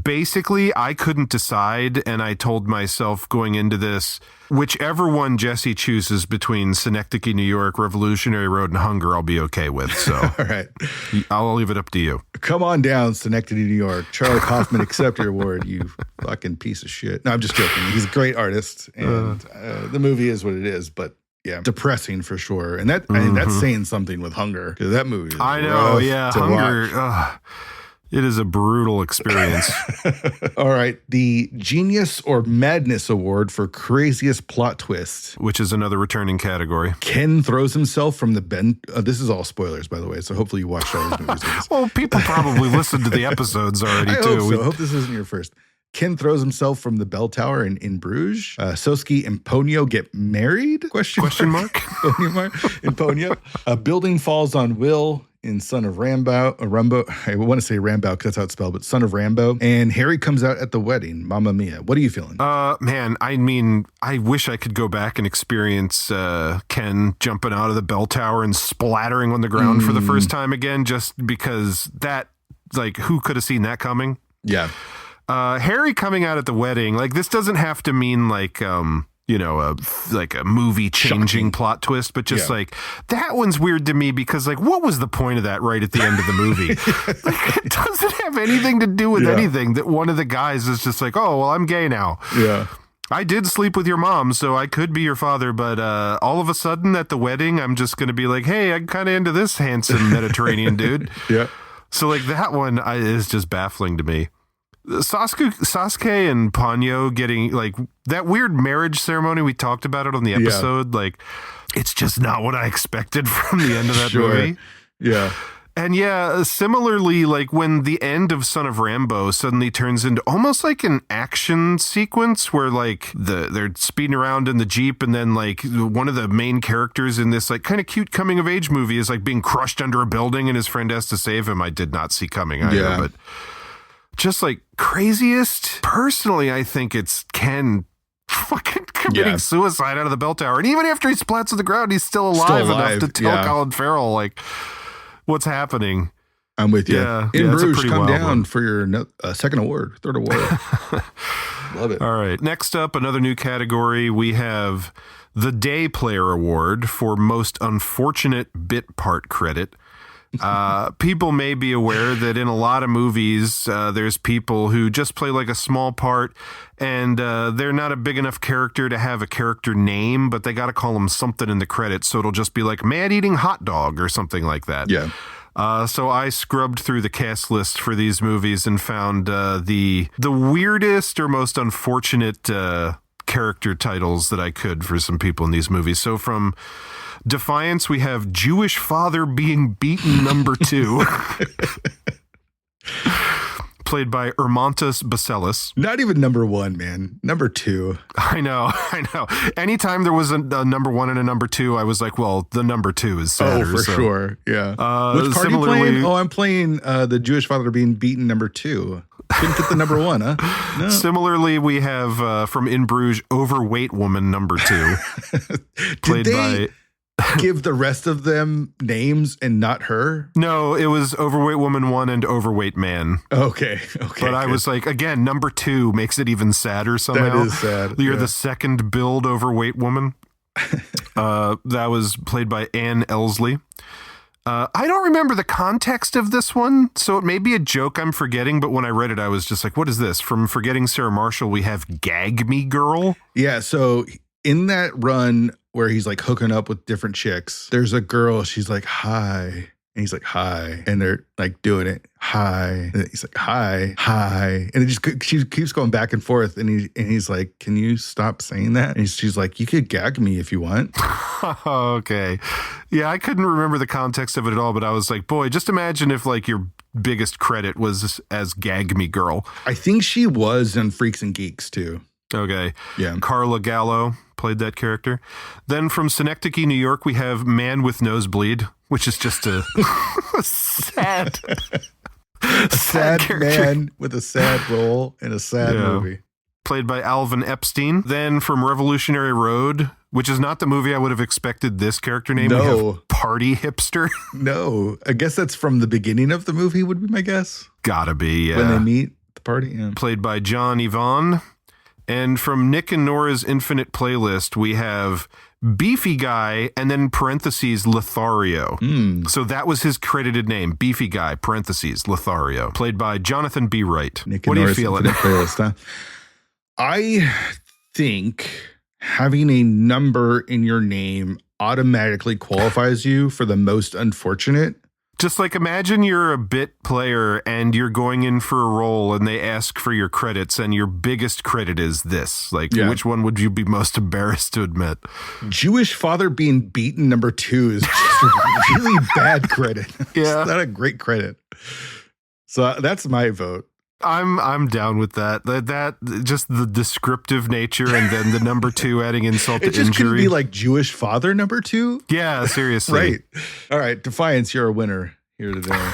A: basically, I couldn't decide, and I told myself going into this, whichever one Jesse chooses between Synecdoche, New York, Revolutionary Road, and Hunger, I'll be okay with. So,
B: all right,
A: I'll leave it up to you.
B: Come on down, Synecdoche, New York. Charlie Kaufman, accept your award, you fucking piece of shit. No, I'm just joking. He's a great artist, and the movie is what it is. But yeah, depressing for sure. And that I think that's saying something with Hunger, because that movie is
A: Hunger. It is a brutal experience.
B: All right. The Genius or Madness Award for Craziest Plot Twist,
A: which is another returning category.
B: Ken throws himself from the bend. This is all spoilers, by the way, so hopefully you watched all these movies.
A: Well, people probably listened to the episodes already, too.
B: I hope this isn't your first. Ken throws himself from the bell tower in Bruges. Soski and Ponyo get married? Question mark? In Ponyo. A building falls on Will in Son of Rambo. I want to say Rambo because that's how it's spelled, but Son of Rambo. And Harry comes out at the wedding. Mamma mia. What are you feeling?
A: Man, I mean, I wish I could go back and experience Ken jumping out of the bell tower and splattering on the ground for the first time again, just because that, like, who could have seen that coming?
B: Yeah.
A: Harry coming out at the wedding, like this doesn't have to mean like, a movie changing plot twist, but just like that one's weird to me because like, what was the point of that right at the end of the movie? Like, it doesn't have anything to do with anything that one of the guys is just like, oh, well, I'm gay now.
B: Yeah.
A: I did sleep with your mom, so I could be your father. But all of a sudden at the wedding, I'm just going to be like, hey, I'm kind of into this handsome Mediterranean dude.
B: Yeah.
A: So like that one is just baffling to me. Sasuke and Ponyo getting like that weird marriage ceremony. We talked about it on the episode. Like, it's just not what I expected from the end of that movie.
B: Yeah.
A: And similarly, like when the end of Son of Rambo suddenly turns into almost like an action sequence where like they're speeding around in the Jeep and then like one of the main characters in this like kind of cute coming of age movie is like being crushed under a building and his friend has to save him. I did not see coming either, but just like craziest, personally, I think it's Ken fucking committing suicide out of the bell tower. And even after he splats on the ground, he's still alive enough to tell Colin Farrell, like, what's happening.
B: I'm with you. In Bruges, come down for your third award. Love it.
A: All right. Next up, another new category. We have the Day Player Award for Most Unfortunate Bit Part Credit. People may be aware that in a lot of movies, there's people who just play like a small part and they're not a big enough character to have a character name, but they got to call them something in the credits. So it'll just be like man eating hot dog or something like that.
B: Yeah.
A: So I scrubbed through the cast list for these movies and found the weirdest or most unfortunate character titles that I could for some people in these movies. So from Defiance, we have Jewish father being beaten #2. Played by Ermontas Bacelis.
B: Not even #1, man. #2.
A: I know. Anytime there was a #1 and a #2, I was like, well, the #2 is sadder.
B: Oh, for sure. Yeah. Which part are you playing? Oh, I'm playing the Jewish father being beaten #2. Couldn't get the number one, huh? No.
A: Similarly, we have from In Bruges, Overweight Woman number 2.
B: Did they give the rest of them names and not her?
A: No, it was Overweight Woman 1 and Overweight Man.
B: Okay.
A: But I was like, again, number 2 makes it even sadder somehow.
B: That is sad.
A: You're the second build Overweight Woman. That was played by Anne Elsley. I don't remember the context of this one, so it may be a joke I'm forgetting, but when I read it, I was just like, what is this? From Forgetting Sarah Marshall, we have Gag Me Girl.
B: Yeah, so in that run where he's like hooking up with different chicks, there's a girl, she's like, hi. And he's like, hi. And they're like doing it. Hi. And he's like, hi, hi. And she keeps going back and forth. And he's like, can you stop saying that? And she's like, you could gag me if you want.
A: Okay. Yeah, I couldn't remember the context of it at all, but I was like, boy, just imagine if like your biggest credit was as Gag Me Girl.
B: I think she was in Freaks and Geeks too.
A: Okay.
B: Yeah.
A: Carla Gallo played that character. Then from Synecdoche, New York, we have Man with Nosebleed, which is just a sad
B: man with a sad role in a sad movie.
A: Played by Alvin Epstein. Then from Revolutionary Road, which is not the movie I would have expected this character name.
B: No.
A: We have Party Hipster.
B: No. I guess that's from the beginning of the movie would be my guess.
A: Gotta be, yeah.
B: When they meet the party, yeah.
A: Played by John Yvonne. And from Nick and Nora's Infinite Playlist, we have Beefy Guy and then parentheses Lothario. So that was his credited name, Beefy Guy, parentheses Lothario. Played by Jonathan B. Wright.
B: Nick and
A: what
B: Nora's
A: are you feeling?
B: Infinite Playlist, huh? I think having a number in your name automatically qualifies you for the most unfortunate.
A: Just like imagine you're a bit player and you're going in for a role and they ask for your credits and your biggest credit is this. Like, which one would you be most embarrassed to admit?
B: Jewish father being beaten number 2 is just a really bad credit.
A: Yeah.
B: It's not a great credit. So that's my vote.
A: I'm down with that. That just the descriptive nature and then the number 2 adding insult to injury.
B: It just couldn't be like Jewish father number 2.
A: Yeah, seriously.
B: Right. All right. Defiance, you're a winner here today.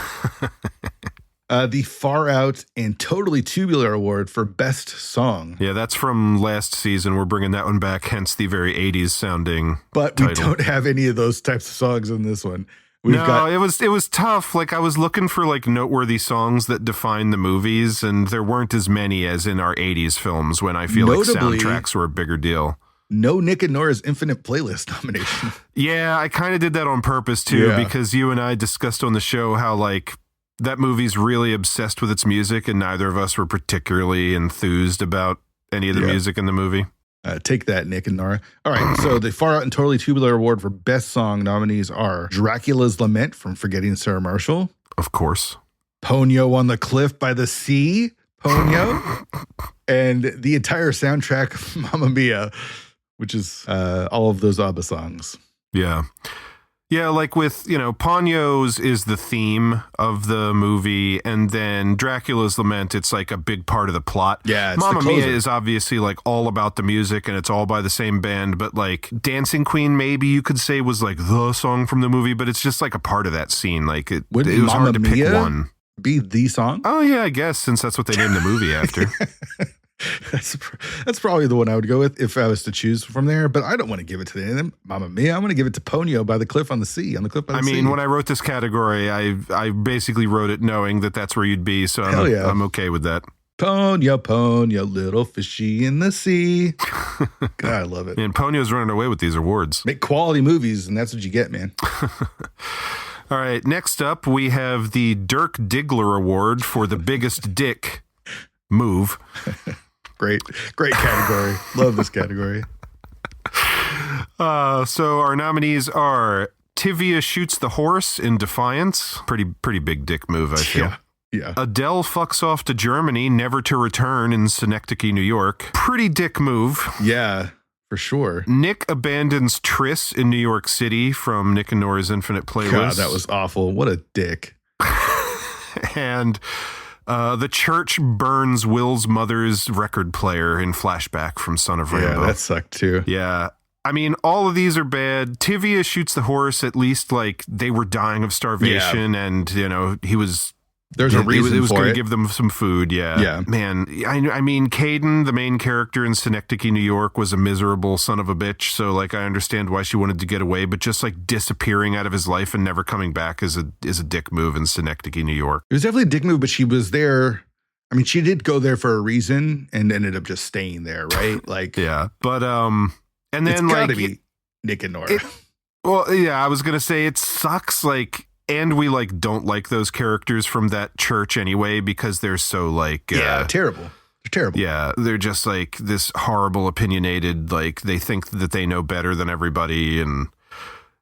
B: The Far Out and Totally Tubular Award for Best Song.
A: Yeah, that's from last season. We're bringing that one back, hence the very 80s sounding
B: But
A: title.
B: We don't have any of those types of songs in this one.
A: It was tough. Like I was looking for like noteworthy songs that define the movies, and there weren't as many as in our 80s films when I feel like soundtracks were a bigger deal.
B: No Nick and Nora's Infinite Playlist nomination.
A: Yeah, I kind of did that on purpose too, because you and I discussed on the show how like that movie's really obsessed with its music, and neither of us were particularly enthused about any of the music in the movie.
B: Take that, Nick and Nora. All right, so the Far Out and Totally Tubular Award for Best Song nominees are Dracula's Lament from Forgetting Sarah Marshall.
A: Of course.
B: Ponyo on the Cliff by the Sea, Ponyo. And the entire soundtrack of Mamma Mia, which is all of those ABBA songs.
A: Yeah. Yeah, like with, Ponyo's is the theme of the movie, and then Dracula's Lament, it's like a big part of the plot.
B: Yeah, it's
A: Mamma
B: the closer.
A: Mia is obviously like all about the music, and it's all by the same band, but like Dancing Queen, maybe you could say was like the song from the movie, but it's just like a part of that scene. Like it was hard to pick one.
B: Be the song?
A: Oh yeah, I guess, since that's what they named the movie after.
B: That's probably the one I would go with if I was to choose from there, but I don't want to give it to them. Mamma Mia, I want to give it to Ponyo by the Cliff on the Sea, on the Cliff by the Sea.
A: I mean, when I wrote this category, I basically wrote it knowing that that's where you'd be, so I'm okay with that.
B: Ponyo, Ponyo, little fishy in the sea. God, I love it.
A: And Ponyo's running away with these awards.
B: Make quality movies, and that's what you get, man.
A: All right, next up, we have the Dirk Diggler Award for the biggest dick move.
B: Great category. Love this category.
A: So our nominees are Tivia Shoots the Horse in Defiance. Pretty big dick move, I feel.
B: Yeah.
A: Adele fucks off to Germany, never to return in Synecdoche, New York. Pretty dick move.
B: Yeah, for sure.
A: Nick abandons Triss in New York City from Nick and Nora's Infinite Playlist.
B: God, that was awful. What a dick.
A: And the church burns Will's mother's record player in flashback from Son of Rainbow.
B: Yeah, that sucked too.
A: Yeah. I mean, all of these are bad. Tivia Shoots the Horse, at least like they were dying of starvation and, he was
B: There's a reason
A: it was
B: for
A: going
B: it.
A: to give them some food. Yeah. Man, I mean, Caden, the main character in Synecdoche, New York, was a miserable son of a bitch. So, like, I understand why she wanted to get away, but just like disappearing out of his life and never coming back is a dick move in Synecdoche, New York.
B: It was definitely a dick move, but she was there. I mean, she did go there for a reason and ended up just staying there, right? Like,
A: yeah, but and then
B: it's gotta
A: like
B: be Nick and Nora.
A: Well, yeah, I was gonna say it sucks. Like, and we like don't like those characters from that church anyway because they're so like
B: terrible. They're terrible.
A: Yeah, they're just like this horrible, opinionated. Like they think that they know better than everybody, and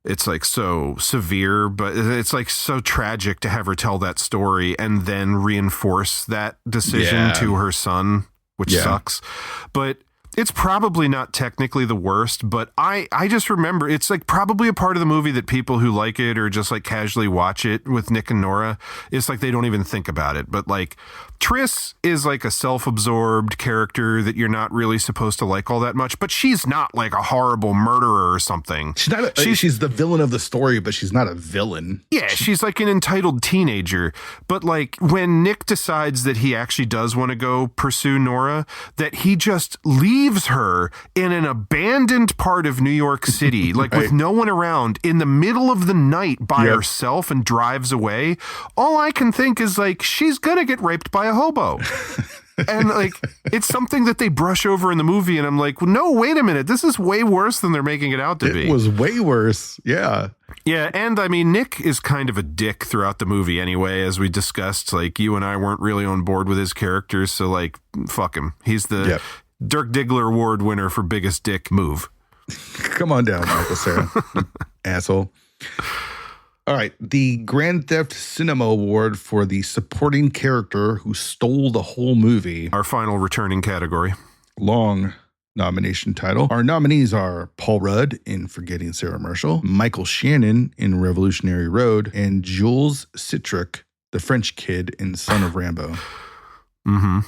A: it's like so severe. But it's like so tragic to have her tell that story and then reinforce that decision to her son, which sucks. But it's probably not technically the worst, but I just remember it's like probably a part of the movie that people who like it or just like casually watch it with Nick and Nora, it's like they don't even think about it. But like Triss is like a self-absorbed character that you're not really supposed to like all that much, but she's not like a horrible murderer or something.
B: She's not. She's the villain of the story, but she's not a villain.
A: Yeah, she's like an entitled teenager. But like when Nick decides that he actually does want to go pursue Nora, that he just leaves her in an abandoned part of New York City, like with no one around in the middle of the night by herself and drives away. All I can think is like, she's going to get raped by a hobo. And like, it's something that they brush over in the movie. And I'm like, well, no, wait a minute. This is way worse than they're making it out to be.
B: It was way worse. Yeah.
A: Yeah. And I mean, Nick is kind of a dick throughout the movie anyway, as we discussed. Like, you and I weren't really on board with his character. So like, fuck him. He's the Dirk Diggler Award winner for biggest dick move.
B: Come on down, Michael Cera. Asshole. All right. The Grand Theft Cinema Award for the supporting character who stole the whole movie.
A: Our final returning category.
B: Long nomination title. Our nominees are Paul Rudd in Forgetting Sarah Marshall, Michael Shannon in Revolutionary Road, and Jules Citric, the French kid in Son of Rambo.
A: Mm-hmm.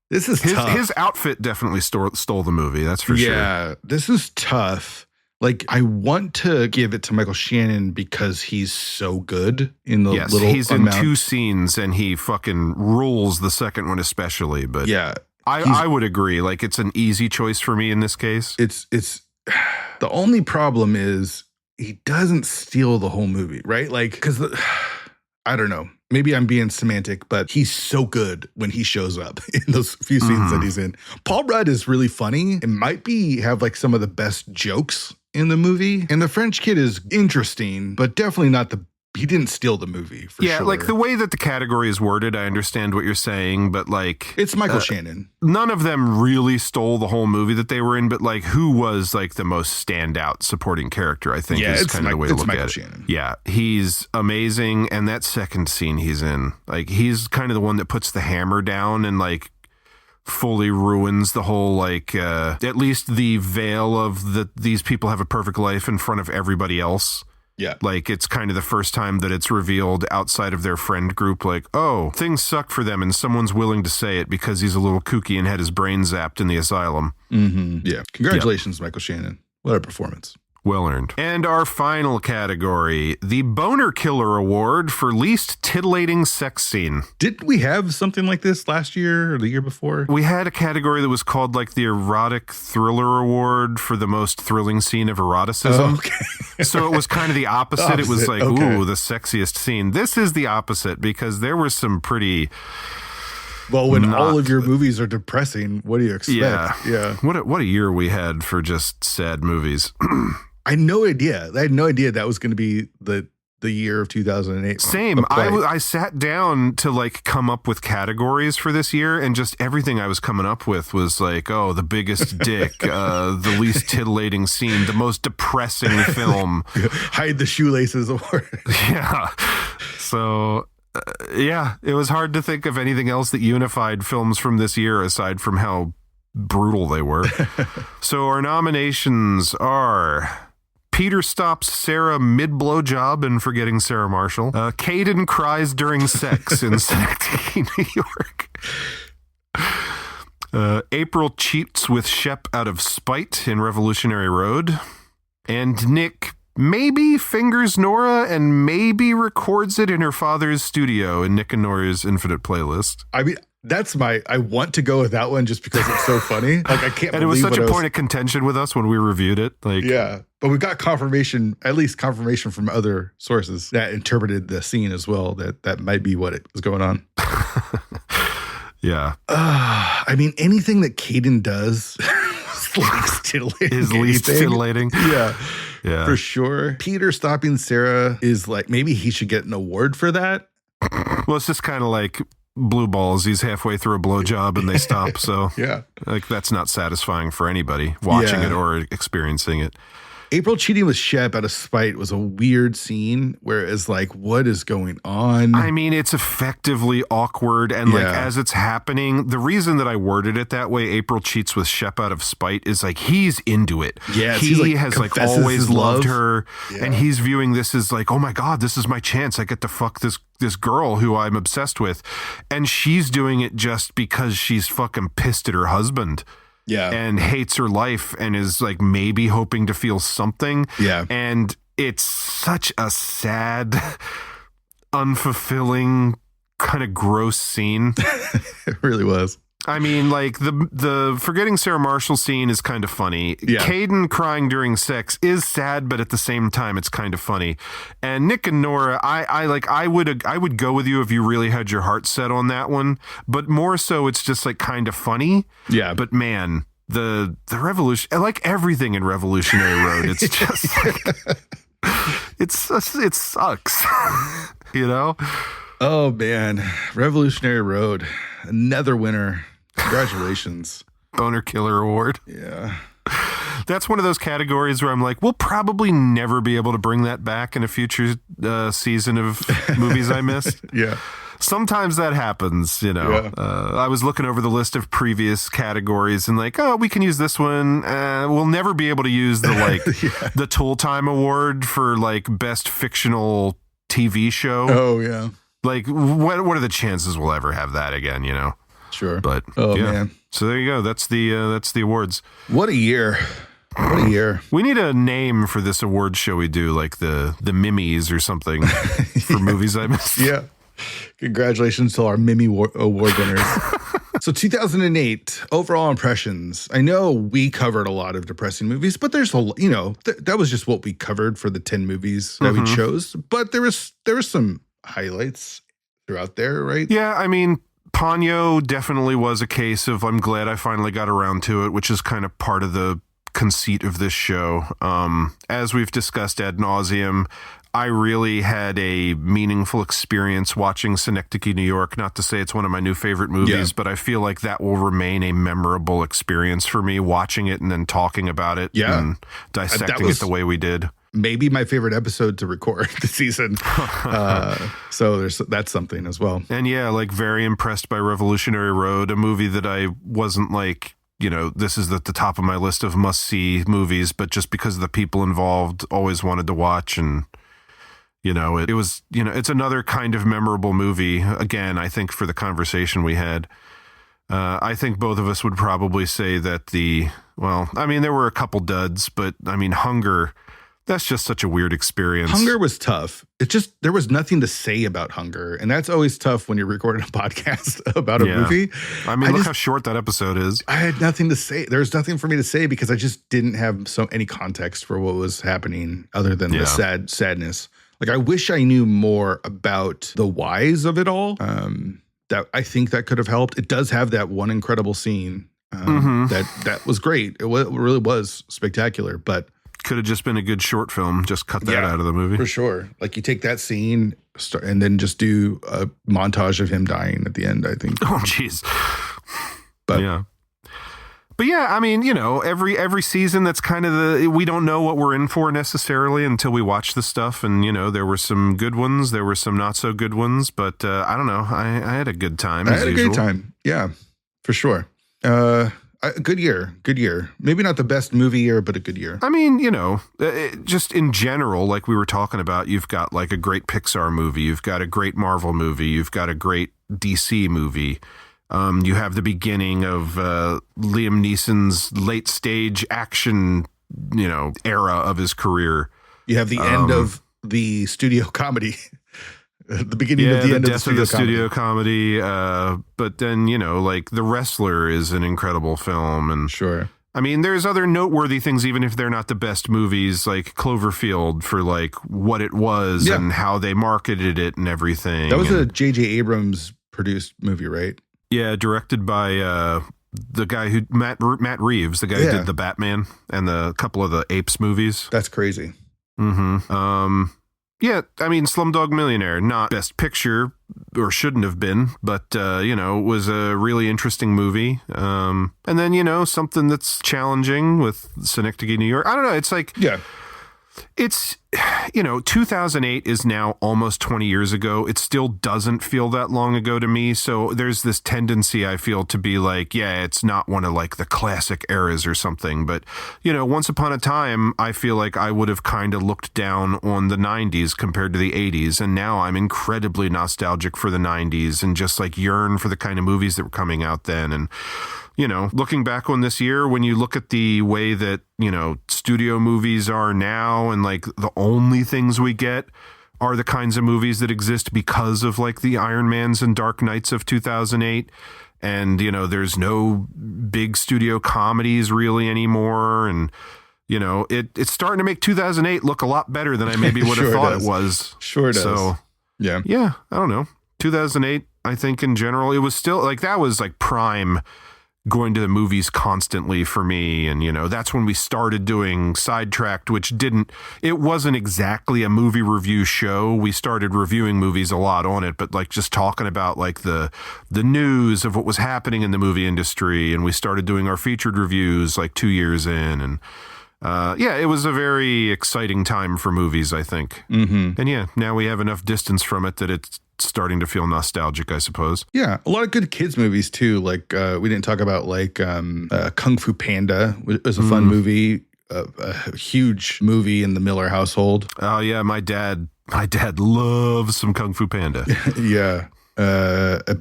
B: This is tough.
A: His outfit definitely stole the movie. That's for sure.
B: Yeah, this is tough. Like, I want to give it to Michael Shannon because he's so good in the little
A: he's
B: amount.
A: in 2 scenes and he fucking rules the second one especially. But
B: yeah,
A: I would agree. Like, it's an easy choice for me in this case.
B: It's the only problem is he doesn't steal the whole movie, right? Like, because I don't know. Maybe I'm being semantic, but he's so good when he shows up in those few scenes that he's in. Paul Rudd is really funny and might have like some of the best jokes in the movie. And the French kid is interesting, but definitely not he didn't steal the movie for sure.
A: Yeah, like the way that the category is worded, I understand what you're saying, but like...
B: It's Michael Shannon.
A: None of them really stole the whole movie that they were in, but like who was like the most standout supporting character, I think is kind of the way to look at it.
B: Shannon.
A: Yeah, he's amazing. And that second scene he's in, like he's kind of the one that puts the hammer down and like fully ruins the whole like at least the veil of these people have a perfect life in front of everybody else.
B: Yeah.
A: Like, it's kind of the first time that it's revealed outside of their friend group, like, oh, things suck for them and someone's willing to say it because he's a little kooky and had his brain zapped in the asylum.
B: Mm-hmm. Yeah. Congratulations, Michael Shannon. What a performance.
A: Well earned. And our final category, the Boner Killer Award for least titillating sex scene.
B: Didn't we have something like this last year or the year before?
A: We had a category that was called like the Erotic Thriller Award for the most thrilling scene of eroticism.
B: Oh, okay.
A: So it was kind of the opposite. It was like, ooh, the sexiest scene. This is the opposite because there were some pretty...
B: Well, when all of your movies are depressing, what do you expect?
A: Yeah. What a year we had for just sad movies.
B: I had no idea that was going to be the year of 2008.
A: Same. I sat down to like come up with categories for this year, and just everything I was coming up with was like, oh, the biggest dick, the least titillating scene, the most depressing film.
B: Hide the shoelaces award.
A: Yeah. So... yeah, it was hard to think of anything else that unified films from this year aside from how brutal they were. So our nominations are Peter stops Sarah mid-blowjob in Forgetting Sarah Marshall, Caden cries during sex in Synecdoche, New York, April cheats with Shep out of spite in Revolutionary Road, and Nick maybe fingers Nora and maybe records it in her father's studio in Nick and Nora's Infinite Playlist.
B: I mean, I want to go with that one just because it's so funny. Like, I can't believe
A: it was such a point of contention with us when we reviewed it. Like,
B: yeah, but we got at least confirmation from other sources that interpreted the scene as well, that might be what it was going on.
A: Yeah.
B: I mean, anything that Caden does is least
A: titillating.
B: Yeah. Yeah, for sure. Peter stopping Sarah is like, maybe he should get an award for that.
A: Well, it's just kind of like Blue Balls. He's halfway through a blowjob and they stop. So
B: yeah,
A: like that's not satisfying for anybody watching it or experiencing it.
B: April cheating with Shep out of spite was a weird scene where it's like, what is going on?
A: I mean, it's effectively awkward. And like, as it's happening, the reason that I worded it that way, April cheats with Shep out of spite, is like, he's into it.
B: Yeah,
A: he has like always loved her.
B: Yeah.
A: And he's viewing this as like, oh my God, this is my chance. I get to fuck this girl who I'm obsessed with. And she's doing it just because she's fucking pissed at her husband.
B: Yeah.
A: And hates her life and is like maybe hoping to feel something.
B: Yeah.
A: And it's such a sad, unfulfilling, kind of gross scene.
B: It really was.
A: I mean, like the forgetting Sarah Marshall scene is kind of funny.
B: Yeah.
A: Caden crying during sex is sad, but at the same time, it's kind of funny. And Nick and Nora, I would go with you if you really had your heart set on that one. But more so, it's just like kind of funny.
B: Yeah.
A: But man, the revolution, like everything in Revolutionary Road, it's just like, it sucks. You know?
B: Oh man, Revolutionary Road, another winner. Congratulations.
A: Boner Killer Award.
B: Yeah.
A: That's one of those categories where I'm like, we'll probably never be able to bring that back in a future season of movies I missed.
B: Yeah.
A: Sometimes that happens, you know.
B: Yeah.
A: I was looking over the list of previous categories and like, oh, we can use this one. We'll never be able to use the the Tool Time Award for like best fictional TV show.
B: Oh yeah. Like
A: what are the chances we'll ever have that again, you know?
B: Sure.
A: But
B: man.
A: So there you go. That's the awards.
B: What a year. What a year.
A: We need a name for this award show we do, like the Mimmies or something for movies I missed.
B: Yeah. Congratulations to our Mimmy Award winners. So 2008, overall impressions. I know we covered a lot of depressing movies, but there's that was just what we covered for the 10 movies that we chose. But there was some highlights throughout there, right?
A: Yeah, I mean, Ponyo definitely was a case of I'm glad I finally got around to it, which is kind of part of the conceit of this show. As we've discussed ad nauseum, I really had a meaningful experience watching Synecdoche, New York. Not to say it's one of my new favorite movies, but I feel like that will remain a memorable experience for me, watching it and then talking about it and dissecting it the way we did.
B: Maybe my favorite episode to record this season. So that's something as well.
A: And yeah, like very impressed by Revolutionary Road, a movie that I wasn't like, you know, this is at the top of my list of must-see movies, but just because of the people involved, always wanted to watch. And, you know, it was, you know, it's another kind of memorable movie. Again, I think for the conversation we had, I think both of us would probably say that there were a couple duds, but I mean, Hunger, that's just such a weird experience.
B: Hunger was tough. It just, there was nothing to say about Hunger. And that's always tough when you're recording a podcast about a movie.
A: I mean, look how short that episode is.
B: I had nothing to say. There was nothing for me to say because I just didn't have any context for what was happening other than the sadness. Like, I wish I knew more about the whys of it all. That I think that could have helped. It does have that one incredible scene that was great. It really was spectacular, but
A: could have just been a good short film. Just cut that out of the movie.
B: For sure. Like, you take that scene and then just do a montage of him dying at the end, I think.
A: Oh, jeez.
B: But
A: yeah, I mean, you know, every season, that's kind of we don't know what we're in for necessarily until we watch the stuff. And, you know, there were some good ones. There were some not so good ones. But I don't know. I had a good time.
B: I had a great time. Yeah, for sure. Good year. Maybe not the best movie year, but a good year.
A: I mean, you know, just in general, like we were talking about, you've got like a great Pixar movie. You've got a great Marvel movie. You've got a great DC movie. You have the beginning of Liam Neeson's late stage action, you know, era of his career.
B: You have the end of the studio comedy. The beginning of the end of the studio comedy.
A: But then, like The Wrestler is an incredible film. And
B: sure.
A: I mean, there's other noteworthy things, even if they're not the best movies, like Cloverfield for like what it was and how they marketed it and everything.
B: That was a J.J. Abrams produced movie, right?
A: Yeah, directed by the guy who Matt Reeves, the guy who did the Batman and the couple of the Apes movies.
B: That's crazy.
A: Mm-hmm. Yeah, I mean, Slumdog Millionaire, not Best Picture, or shouldn't have been, but, was a really interesting movie. And then, something that's challenging with Synecdoche, New York. I don't know. It's like, it's, 2008 is now almost 20 years ago. It still doesn't feel that long ago to me. So there's this tendency, I feel, to be like, it's not one of like the classic eras or something. But, once upon a time, I feel like I would have kind of looked down on the 90s compared to the 80s. And now I'm incredibly nostalgic for the 90s and just like yearn for the kind of movies that were coming out then. And, looking back on this year, when you look at the way that, studio movies are now and like the only things we get are the kinds of movies that exist because of like the Iron Mans and Dark Knights of 2008. And, there's no big studio comedies really anymore. And, it's starting to make 2008 look a lot better than I maybe would have thought it was.
B: Sure does.
A: So, yeah, I don't know. 2008, I think in general, it was still like that was like prime going to the movies constantly for me. And, that's when we started doing Sidetracked, it wasn't exactly a movie review show. We started reviewing movies a lot on it, but like just talking about like the news of what was happening in the movie industry. And we started doing our featured reviews like 2 years in. And it was a very exciting time for movies, I think.
B: Mm-hmm.
A: And now we have enough distance from it that it's starting to feel nostalgic, I suppose.
B: Yeah, a lot of good kids movies too. Like we didn't talk about like Kung Fu Panda was a fun movie, a huge movie in the Miller household.
A: Oh yeah, my dad loves some Kung Fu Panda.
B: Yeah.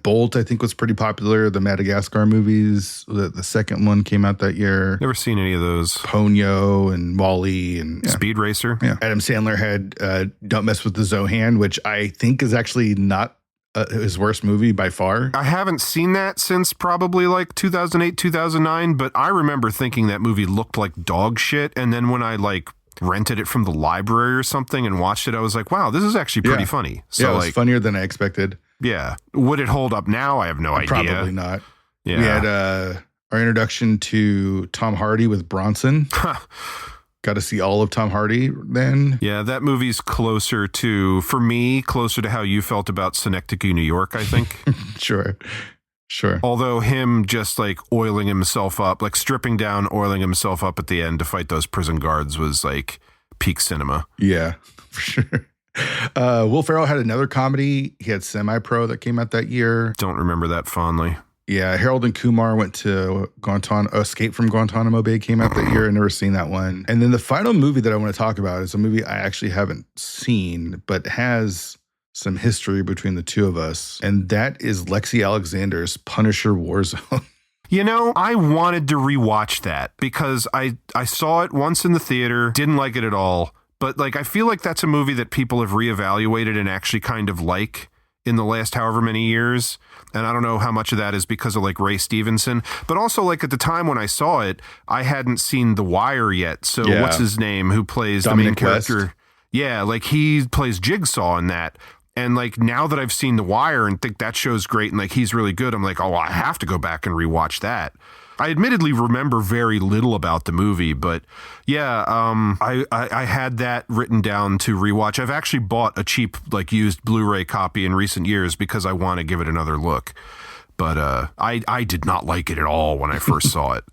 B: Bolt, I think, was pretty popular. The Madagascar movies, the second one came out that year.
A: Never seen any of those.
B: Ponyo and Wall-E and
A: Speed Racer.
B: Yeah. Adam Sandler had Don't Mess with the Zohan, which I think is actually not his worst movie by far.
A: I haven't seen that since probably like 2008, 2009, but I remember thinking that movie looked like dog shit. And then when I like rented it from the library or something and watched it, I was like, wow, this is actually pretty funny. So
B: it was funnier than I expected.
A: Yeah. Would it hold up now? I have no idea.
B: Probably not.
A: Yeah.
B: We had our introduction to Tom Hardy with Bronson. Got to see all of Tom Hardy then.
A: Yeah, that movie's closer to how you felt about Synecdoche, New York, I think.
B: Sure.
A: Although him just like oiling himself up, like stripping down, oiling himself up at the end to fight those prison guards was like peak cinema.
B: Yeah, for sure. Will Ferrell had another comedy. He had Semi-Pro that came out that year.
A: Don't remember that fondly.
B: Yeah, Harold and Kumar went to Escape from Guantanamo Bay came out that year. I've never seen that one. And then the final movie that I want to talk about is a movie I actually haven't seen, but has some history between the two of us. And that is Lexi Alexander's Punisher Warzone.
A: I wanted to rewatch that because I saw it once in the theater, didn't like it at all. But like, I feel like that's a movie that people have reevaluated and actually kind of like in the last however many years. And I don't know how much of that is because of like Ray Stevenson, but also like at the time when I saw it, I hadn't seen The Wire yet. So what's his name who plays
B: Dominic
A: the main
B: West.
A: character? Yeah. Like he plays Jigsaw in that. And like now that I've seen The Wire and think that show's great and like he's really good, I'm like, oh, I have to go back and rewatch that. I admittedly remember very little about the movie, but I had that written down to rewatch. I've actually bought a cheap, like used Blu-ray copy in recent years because I want to give it another look. But I did not like it at all when I first saw it.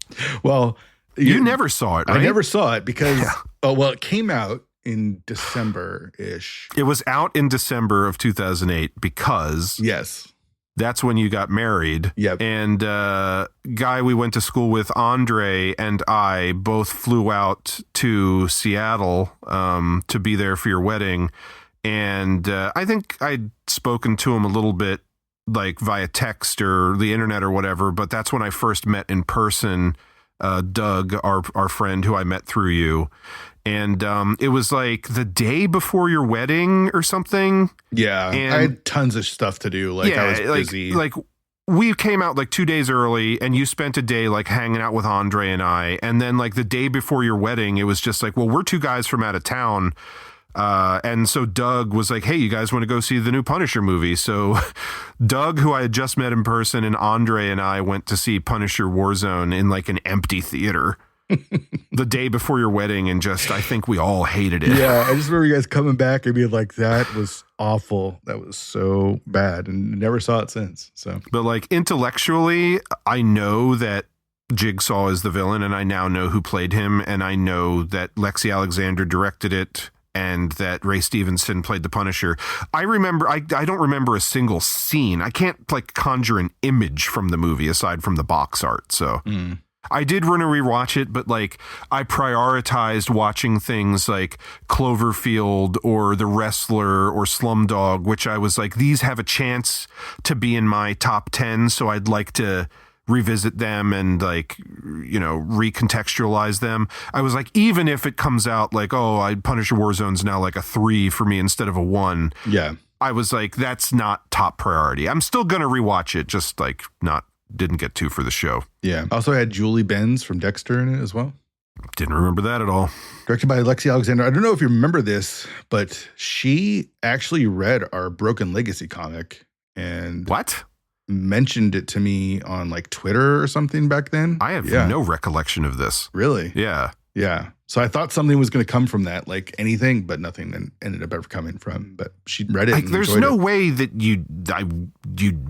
B: Well,
A: you never saw it, right?
B: I never saw it because, it came out in December-ish.
A: It was out in December of 2008 because...
B: Yes.
A: That's when you got married.
B: Yep.
A: And guy we went to school with, Andre, and I both flew out to Seattle to be there for your wedding. And I think I'd spoken to him a little bit like via text or the internet or whatever. But that's when I first met in person Doug, our friend who I met through you. And it was like the day before your wedding or something.
B: Yeah,
A: and
B: I had tons of stuff to do. Like, I was busy.
A: Like we came out like 2 days early, and you spent a day like hanging out with Andre and I. And then like the day before your wedding, it was just like, well, we're two guys from out of town. And so Doug was like, hey, you guys want to go see the new Punisher movie? So Doug, who I had just met in person, and Andre and I went to see Punisher Warzone in like an empty theater the day before your wedding. And just, I think we all hated it.
B: Yeah. I just remember you guys coming back and being like, that was awful. That was so bad, and never saw it since. So,
A: but like intellectually, I know that Jigsaw is the villain, and I now know who played him. And I know that Lexi Alexander directed it, and that Ray Stevenson played the Punisher. I remember, I don't remember a single scene. I can't like conjure an image from the movie aside from the box art. So I did want to rewatch it, but like I prioritized watching things like Cloverfield or The Wrestler or Slumdog, which I was like, these have a chance to be in my top 10. So I'd like to revisit them and like, you know, recontextualize them. I was like, even if it comes out like, oh, Punisher Warzone's now like a 3 for me instead of a 1.
B: Yeah.
A: I was like, that's not top priority. I'm still going to rewatch it, just like didn't get to for the show.
B: Yeah. Also had Julie Benz from Dexter in it as well.
A: Didn't remember that at all.
B: Directed by Lexi Alexander. I don't know if you remember this, but she actually read our Broken Legacy comic and
A: what?
B: Mentioned it to me on like Twitter or something back then.
A: I have no recollection of this.
B: Really?
A: Yeah.
B: Yeah. So I thought something was going to come from that, like anything, but nothing then ended up ever coming from. But she read it.
A: Like, there's no way that you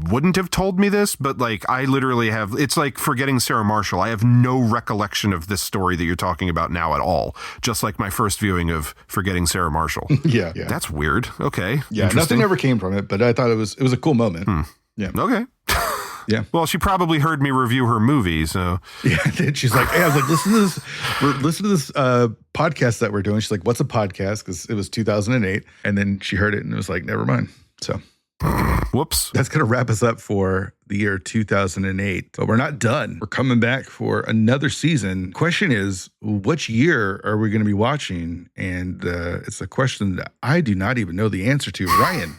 A: wouldn't have told me this, but like I literally have. It's like Forgetting Sarah Marshall. I have no recollection of this story that you're talking about now at all. Just like my first viewing of Forgetting Sarah Marshall.
B: Yeah.
A: That's weird. Okay.
B: Yeah. Nothing ever came from it, but I thought it was a cool moment. Yeah.
A: Okay.
B: Yeah.
A: Well, she probably heard me review her movie, so
B: yeah. She's like, hey, I was like, listen to this podcast that we're doing. She's like, what's a podcast? Because it was 2008, and then she heard it and it was like, never mind. So,
A: whoops.
B: That's gonna wrap us up for the year 2008. But we're not done. We're coming back for another season. Question is, which year are we going to be watching? And it's a question that I do not even know the answer to. Ryan,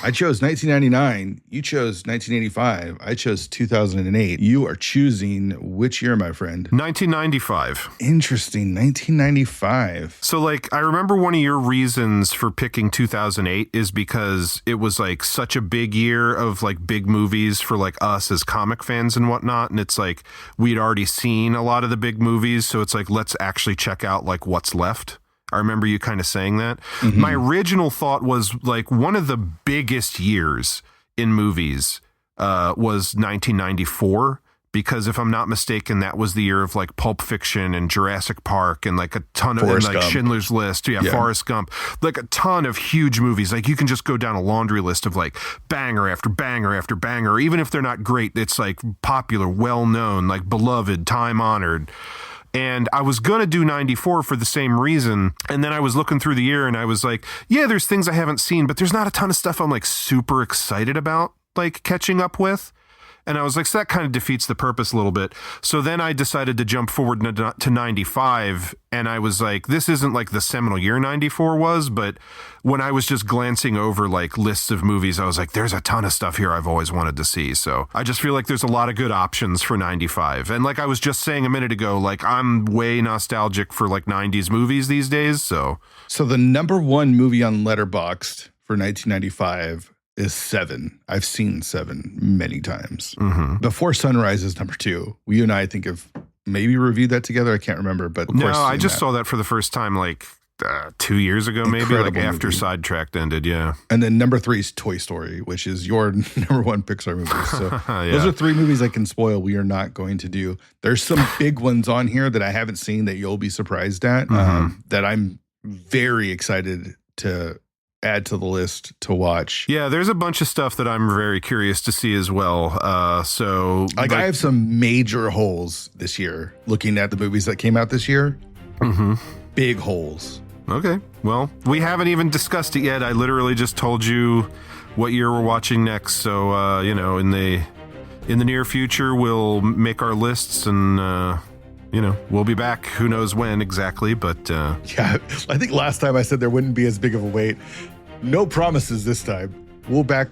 B: I chose 1999. You chose 1985. I chose 2008. You are choosing which year, my friend?
A: 1995.
B: Interesting. 1995.
A: So like, I remember one of your reasons for picking 2008 is because it was like such a big year of like big movies for like us as comic fans and whatnot. And it's like, we'd already seen a lot of the big movies. So it's like, let's actually check out like what's left. I remember you kind of saying that. Mm-hmm. My original thought was like one of the biggest years in movies was 1994. Because if I'm not mistaken, that was the year of like Pulp Fiction and Jurassic Park and like a ton of and, like Schindler's List. Yeah, Forrest Gump. Like a ton of huge movies. Like you can just go down a laundry list of like banger after banger after banger. Even if they're not great, it's like popular, well-known, like beloved, time-honored. And I was going to do 94 for the same reason. And then I was looking through the year and I was like, yeah, there's things I haven't seen, but there's not a ton of stuff I'm like super excited about like catching up with. And I was like, so that kind of defeats the purpose a little bit. So then I decided to jump forward to 95. And I was like, this isn't like the seminal year 94 was. But when I was just glancing over like lists of movies, I was like, there's a ton of stuff here I've always wanted to see. So I just feel like there's a lot of good options for 95. And like I was just saying a minute ago, like I'm way nostalgic for like 90s movies these days. So
B: the number one movie on Letterboxd for 1995 is Seven. I've seen Seven many times. Mm-hmm. Before Sunrise is number 2. You and I think have maybe reviewed that together. I can't remember, but of course,
A: I just saw that for the first time like 2 years ago, maybe like after
B: movie.
A: Sidetracked ended. Yeah.
B: And then number 3 is Toy Story, which is your number 1 Pixar movie. So those are 3 movies I can spoil. We are not going to do. There's some big ones on here that I haven't seen that you'll be surprised at, that I'm very excited to add to the list to watch.
A: Yeah, there's a bunch of stuff that I'm very curious to see as well. So
B: I have some major holes this year looking at the movies that came out this year. Mm-hmm. Big holes.
A: Okay. Well, we haven't even discussed it yet. I literally just told you what year we're watching next. So, in the In the near future, we'll make our lists and, we'll be back. Who knows when exactly, but...
B: Yeah, I think last time I said there wouldn't be as big of a wait. No promises this time. We're back.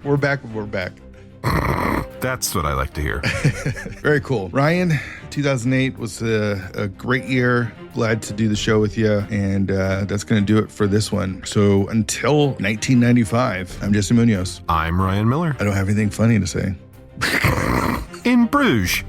A: That's what I like to hear.
B: Very cool. Ryan, 2008 was a great year. Glad to do the show with you. And that's going to do it for this one. So until 1995, I'm Jesse Munoz.
A: I'm Ryan Miller.
B: I don't have anything funny to say.
A: In Bruges.